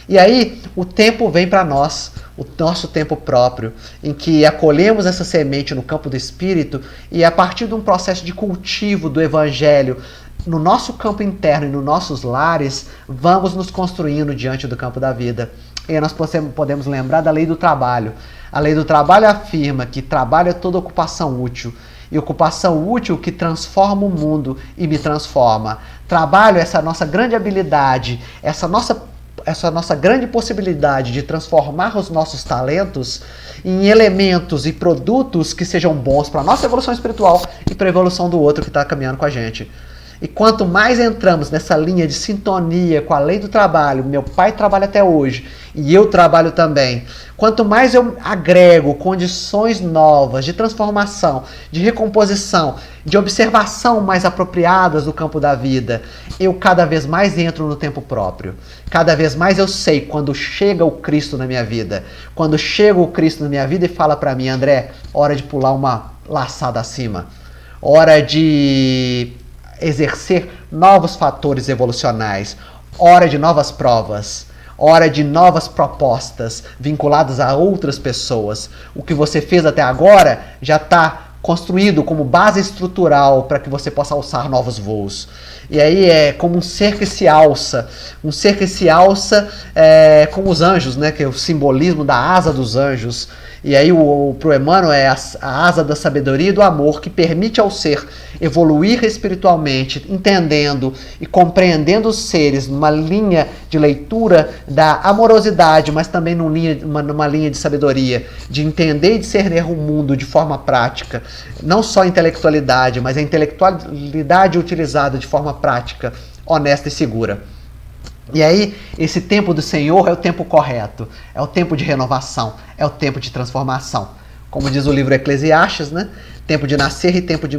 E aí o tempo vem para nós, o nosso tempo próprio, em que acolhemos essa semente no campo do Espírito e a partir de um processo de cultivo do Evangelho no nosso campo interno e nos nossos lares, vamos nos construindo diante do campo da vida. E nós podemos lembrar da lei do trabalho. A lei do trabalho afirma que trabalho é toda ocupação útil. E ocupação útil que transforma o mundo e me transforma. Trabalho é essa nossa grande habilidade, essa nossa grande possibilidade de transformar os nossos talentos em elementos e produtos que sejam bons para a nossa evolução espiritual e para a evolução do outro que está caminhando com a gente. E quanto mais entramos nessa linha de sintonia com a lei do trabalho, meu pai trabalha até hoje e eu trabalho também, quanto mais eu agrego condições novas de transformação, de recomposição, de observação mais apropriadas do campo da vida, eu cada vez mais entro no tempo próprio. Cada vez mais eu sei quando chega o Cristo na minha vida. Quando chega o Cristo na minha vida e fala para mim, André, hora de pular uma laçada acima. Hora de exercer novos fatores evolucionais. Hora de novas provas. Hora de novas propostas vinculadas a outras pessoas. O que você fez até agora já está construído como base estrutural para que você possa alçar novos voos. E aí é como um ser que se alça com os anjos, né? Que é o simbolismo da asa dos anjos. E aí pro Emmanuel é a asa da sabedoria e do amor que permite ao ser evoluir espiritualmente, entendendo e compreendendo os seres numa linha de leitura da amorosidade, mas também numa linha de sabedoria, de entender e discernir o mundo de forma prática, não só a intelectualidade, mas a intelectualidade utilizada de forma prática, honesta e segura. E aí, esse tempo do Senhor é o tempo correto, é o tempo de renovação, é o tempo de transformação. Como diz o livro Eclesiastes, né? Tempo de nascer e tempo de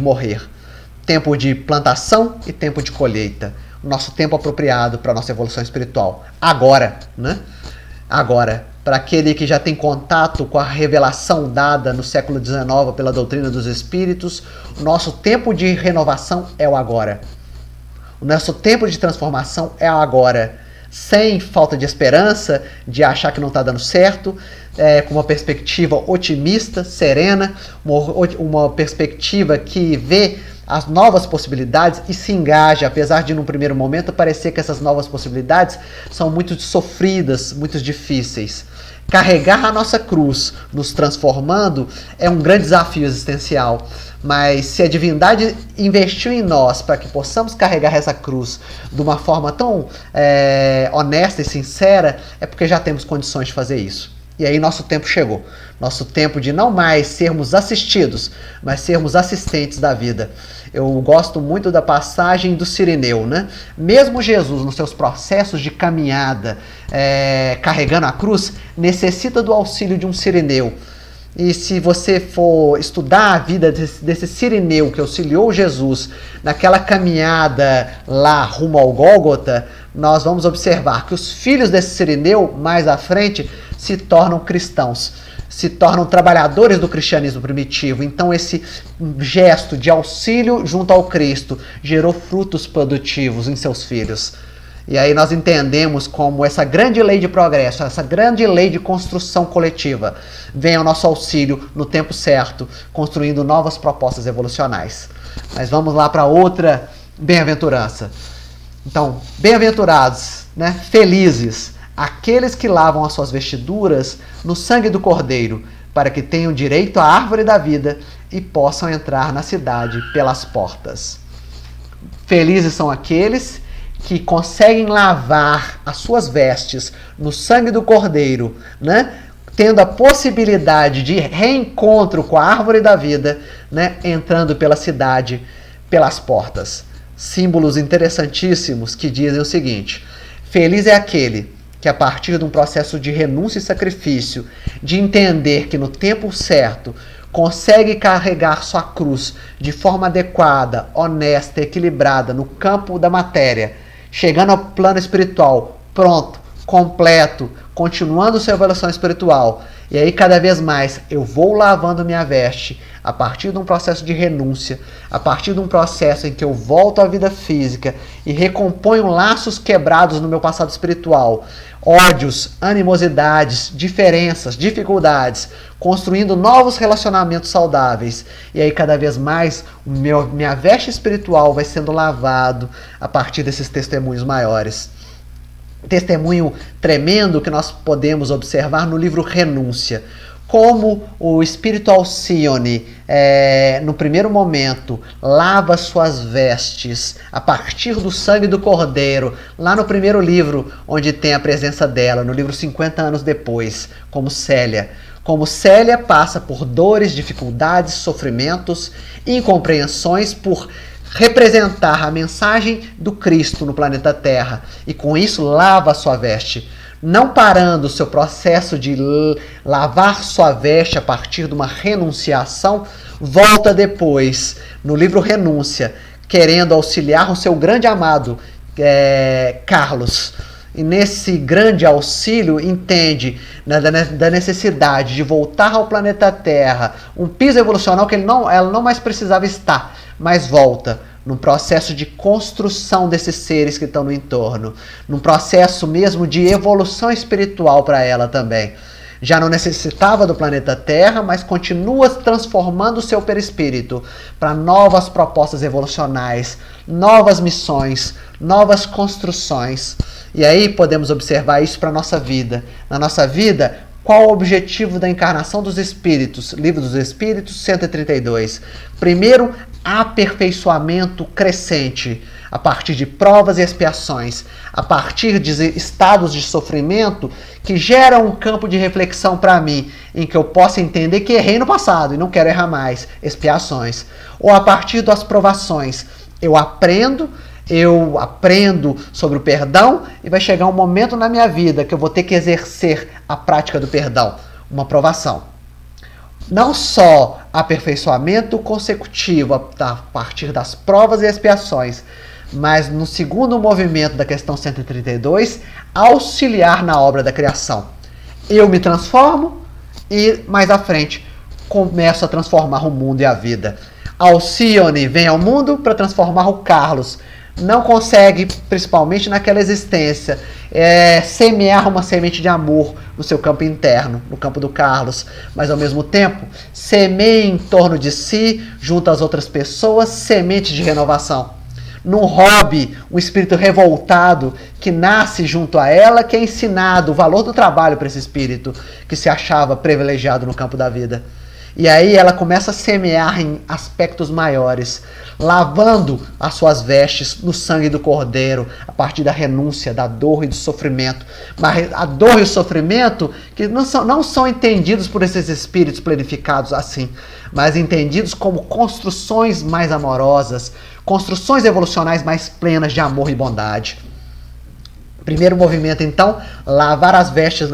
morrer. Tempo de plantação e tempo de colheita. O nosso tempo apropriado para a nossa evolução espiritual. Agora, né? Agora, para aquele que já tem contato com a revelação dada no século XIX pela doutrina dos Espíritos, o nosso tempo de renovação é o agora. O nosso tempo de transformação é agora, sem falta de esperança, de achar que não está dando certo, com uma perspectiva otimista, serena, uma perspectiva que vê as novas possibilidades e se engaja, apesar de, num primeiro momento, parecer que essas novas possibilidades são muito sofridas, muito difíceis. Carregar a nossa cruz, nos transformando, é um grande desafio existencial. Mas se a divindade investiu em nós para que possamos carregar essa cruz de uma forma tão honesta e sincera, é porque já temos condições de fazer isso. E aí nosso tempo chegou. Nosso tempo de não mais sermos assistidos, mas sermos assistentes da vida. Eu gosto muito da passagem do Cirineu, né? Mesmo Jesus, nos seus processos de caminhada, carregando a cruz, necessita do auxílio de um Cirineu. E se você for estudar a vida desse Cirineu que auxiliou Jesus naquela caminhada lá rumo ao Gólgota, nós vamos observar que os filhos desse Cirineu, mais à frente, se tornam cristãos, se tornam trabalhadores do cristianismo primitivo. Então esse gesto de auxílio junto ao Cristo gerou frutos produtivos em seus filhos. E aí nós entendemos como essa grande lei de progresso, essa grande lei de construção coletiva vem ao nosso auxílio no tempo certo, construindo novas propostas evolucionais. Mas vamos lá para outra bem-aventurança. Então, bem-aventurados, né? Felizes, aqueles que lavam as suas vestiduras no sangue do Cordeiro, para que tenham direito à árvore da vida e possam entrar na cidade pelas portas. Felizes são aqueles que conseguem lavar as suas vestes no sangue do Cordeiro, né? Tendo a possibilidade de reencontro com a árvore da vida, né? Entrando pela cidade, pelas portas. Símbolos interessantíssimos que dizem o seguinte: feliz é aquele que, a partir de um processo de renúncia e sacrifício, de entender que no tempo certo consegue carregar sua cruz de forma adequada, honesta, equilibrada no campo da matéria, chegando ao plano espiritual, pronto, completo, continuando sua evolução espiritual. E aí cada vez mais eu vou lavando minha veste a partir de um processo de renúncia, a partir de um processo em que eu volto à vida física e recomponho laços quebrados no meu passado espiritual, ódios, animosidades, diferenças, dificuldades, construindo novos relacionamentos saudáveis. E aí cada vez mais minha veste espiritual vai sendo lavado a partir desses testemunhos maiores. Testemunho tremendo que nós podemos observar no livro Renúncia. Como o Espírito Alcione, no primeiro momento, lava suas vestes a partir do sangue do Cordeiro, lá no primeiro livro, onde tem a presença dela, no livro 50 anos depois, como Célia. Como Célia passa por dores, dificuldades, sofrimentos, incompreensões por representar a mensagem do Cristo no planeta Terra, e com isso lava a sua veste, não parando o seu processo de lavar sua veste a partir de uma renunciação, volta depois no livro Renúncia, querendo auxiliar o seu grande amado Carlos. E nesse grande auxílio entende da necessidade de voltar ao planeta Terra, um piso evolucional que ela não mais precisava estar, mas volta num processo de construção desses seres que estão no entorno, num processo mesmo de evolução espiritual para ela também. Já não necessitava do planeta Terra, mas continua transformando o seu perispírito para novas propostas evolucionais, novas missões, novas construções. E aí podemos observar isso para a nossa vida. Na nossa vida, qual o objetivo da encarnação dos Espíritos? Livro dos Espíritos, 132. Primeiro, aperfeiçoamento crescente, a partir de provas e expiações, a partir de estados de sofrimento que geram um campo de reflexão para mim, em que eu possa entender que errei no passado e não quero errar mais, expiações. Ou a partir das provações, eu aprendo sobre o perdão e vai chegar um momento na minha vida que eu vou ter que exercer a prática do perdão, uma provação. Não só aperfeiçoamento consecutivo a partir das provas e expiações, mas no segundo movimento da questão 132, auxiliar na obra da criação. Eu me transformo e mais à frente começo a transformar o mundo e a vida. Alcione vem ao mundo para transformar o Carlos. Não consegue, principalmente naquela existência, semear uma semente de amor no seu campo interno, no campo do Carlos, mas ao mesmo tempo semeia em torno de si, junto às outras pessoas, semente de renovação. Num hobby, um espírito revoltado que nasce junto a ela, que é ensinado o valor do trabalho para esse espírito que se achava privilegiado no campo da vida. E aí ela começa a semear em aspectos maiores, lavando as suas vestes no sangue do Cordeiro, a partir da renúncia, da dor e do sofrimento. Mas a dor e o sofrimento que não são entendidos por esses espíritos planificados assim, mas entendidos como construções mais amorosas, construções evolucionais mais plenas de amor e bondade. Primeiro movimento, então, lavar as vestes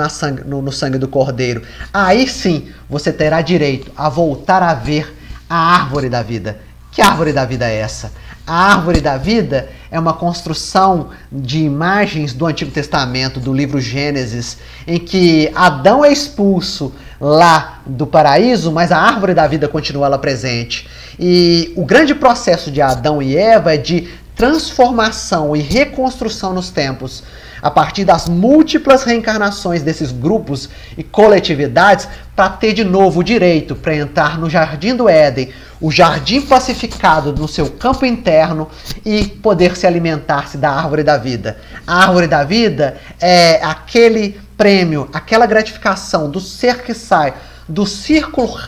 no sangue do Cordeiro. Aí sim, você terá direito a voltar a ver a árvore da vida. Que árvore da vida é essa? A árvore da vida é uma construção de imagens do Antigo Testamento, do livro Gênesis, em que Adão é expulso lá do paraíso, mas a árvore da vida continua lá presente. E o grande processo de Adão e Eva é de transformação e reconstrução nos tempos, a partir das múltiplas reencarnações desses grupos e coletividades, para ter de novo o direito para entrar no Jardim do Éden, o jardim pacificado no seu campo interno e poder se alimentar-se da árvore da vida. A árvore da vida é aquele prêmio, aquela gratificação do ser que sai do círculo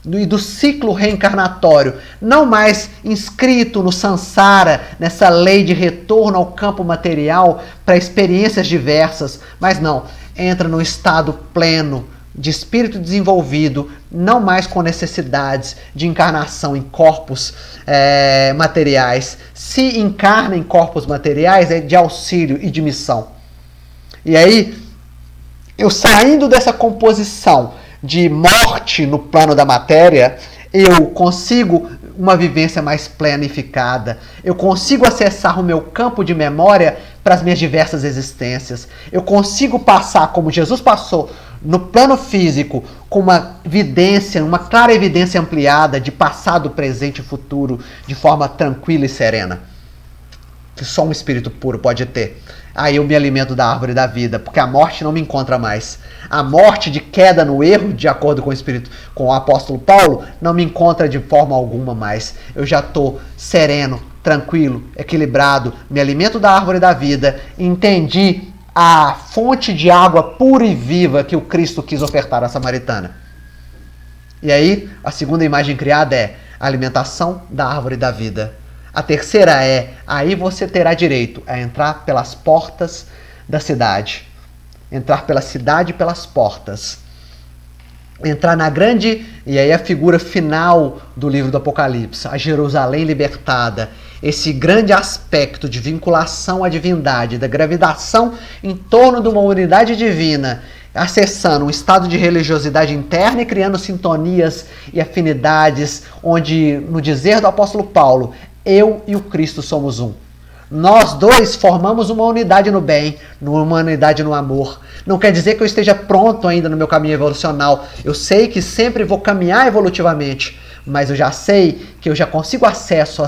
e do ciclo reencarnatório, não mais inscrito no samsara, nessa lei de retorno ao campo material para experiências diversas, mas não, entra no estado pleno de espírito desenvolvido, não mais com necessidades de encarnação em corpos materiais. Se encarna em corpos materiais, é de auxílio e de missão. E aí, eu saindo dessa composição de morte no plano da matéria, eu consigo uma vivência mais planificada, eu consigo acessar o meu campo de memória para as minhas diversas existências, eu consigo passar, como Jesus passou, no plano físico, com uma vidência, uma clara evidência ampliada de passado, presente e futuro, de forma tranquila e serena, que só um espírito puro pode ter. Aí eu me alimento da árvore da vida, porque a morte não me encontra mais. A morte de queda no erro, de acordo com o Espírito, com o apóstolo Paulo, não me encontra de forma alguma mais. Eu já estou sereno, tranquilo, equilibrado, me alimento da árvore da vida, entendi a fonte de água pura e viva que o Cristo quis ofertar à samaritana. E aí, a segunda imagem criada é a alimentação da árvore da vida. A terceira é, aí você terá direito a entrar pelas portas da cidade. Entrar pela cidade pelas portas. Entrar na grande, e aí a figura final do livro do Apocalipse, a Jerusalém libertada. Esse grande aspecto de vinculação à divindade, da gravitação em torno de uma unidade divina, acessando um estado de religiosidade interna e criando sintonias e afinidades, onde, no dizer do apóstolo Paulo, eu e o Cristo somos um. Nós dois formamos uma unidade no bem, uma unidade no amor. Não quer dizer que eu esteja pronto ainda no meu caminho evolucional. Eu sei que sempre vou caminhar evolutivamente, mas eu já sei que eu já consigo acesso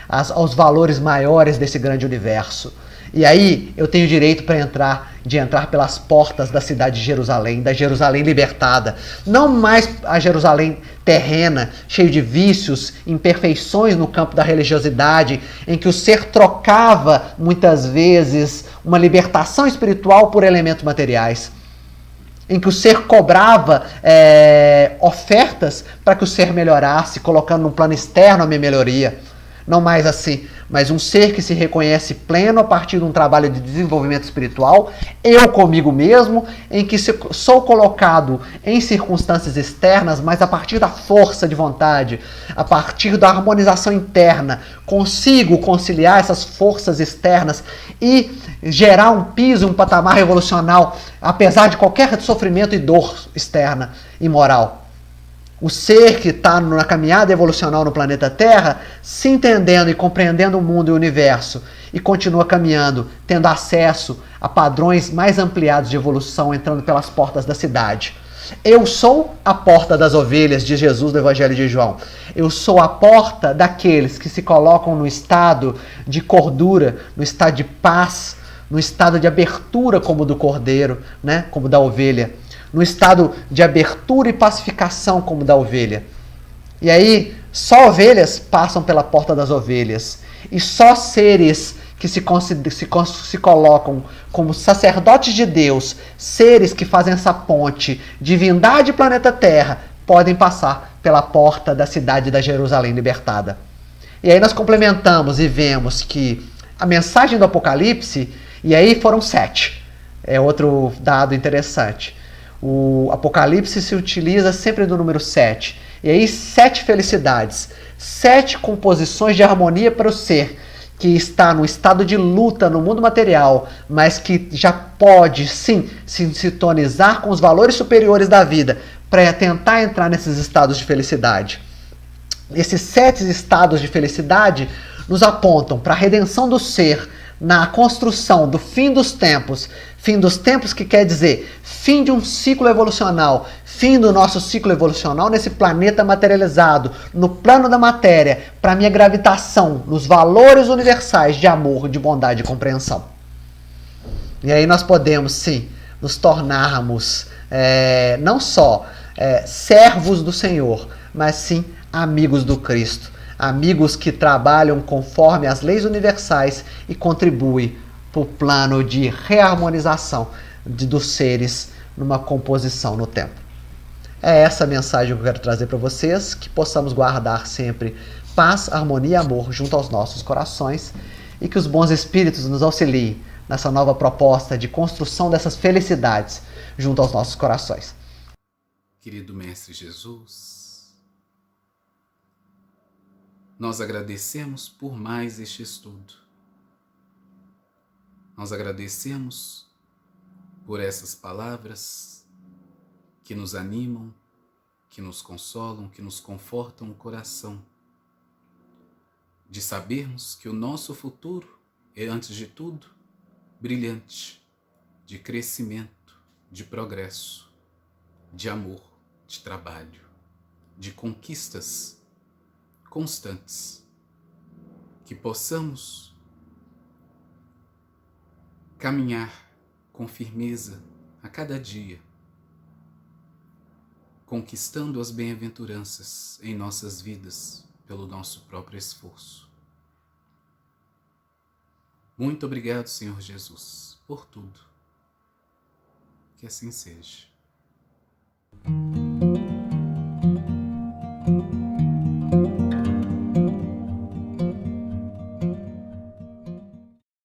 aos valores maiores desse grande universo. E aí eu tenho direito de entrar pelas portas da cidade de Jerusalém, da Jerusalém libertada. Não mais a Jerusalém terrena, cheio de vícios, imperfeições no campo da religiosidade, em que o ser trocava, muitas vezes, uma libertação espiritual por elementos materiais. Em que o ser cobrava ofertas para que o ser melhorasse, colocando no plano externo a minha melhoria. Não mais assim, mas um ser que se reconhece pleno a partir de um trabalho de desenvolvimento espiritual, eu comigo mesmo, em que sou colocado em circunstâncias externas, mas a partir da força de vontade, a partir da harmonização interna, consigo conciliar essas forças externas e gerar um piso, um patamar revolucional, apesar de qualquer sofrimento e dor externa e moral. O ser que está na caminhada evolucional no planeta Terra, se entendendo e compreendendo o mundo e o universo, e continua caminhando, tendo acesso a padrões mais ampliados de evolução, entrando pelas portas da cidade. Eu sou a porta das ovelhas de Jesus do Evangelho de João. Eu sou a porta daqueles que se colocam no estado de cordura, no estado de paz, no estado de abertura como do cordeiro, né? Como da ovelha. No estado de abertura e pacificação como da ovelha. E aí, só ovelhas passam pela porta das ovelhas. E só seres que se colocam como sacerdotes de Deus, seres que fazem essa ponte, divindade e planeta Terra, podem passar pela porta da cidade da Jerusalém libertada. E aí nós complementamos e vemos que a mensagem do Apocalipse, e aí foram 7. É outro dado interessante. O Apocalipse se utiliza sempre do número 7. E aí 7 felicidades, 7 composições de harmonia para o ser que está no estado de luta no mundo material, mas que já pode sim se sintonizar com os valores superiores da vida para tentar entrar nesses estados de felicidade. Esses 7 estados de felicidade nos apontam para a redenção do ser, na construção do fim dos tempos que quer dizer fim de um ciclo evolucional, fim do nosso ciclo evolucional nesse planeta materializado, no plano da matéria, para minha gravitação nos valores universais de amor, de bondade e compreensão. E aí nós podemos, sim, nos tornarmos não só servos do Senhor, mas sim amigos do Cristo. Amigos que trabalham conforme as leis universais e contribuem para o plano de reharmonização dos seres numa composição no tempo. É essa a mensagem que eu quero trazer para vocês, que possamos guardar sempre paz, harmonia e amor junto aos nossos corações e que os bons espíritos nos auxiliem nessa nova proposta de construção dessas felicidades junto aos nossos corações. Querido Mestre Jesus, nós agradecemos por mais este estudo. Nós agradecemos por essas palavras que nos animam, que nos consolam, que nos confortam o coração, de sabermos que o nosso futuro é, antes de tudo, brilhante, de crescimento, de progresso, de amor, de trabalho, de conquistas constantes, que possamos caminhar com firmeza a cada dia, conquistando as bem-aventuranças em nossas vidas pelo nosso próprio esforço. Muito obrigado, Senhor Jesus, por tudo. Que assim seja.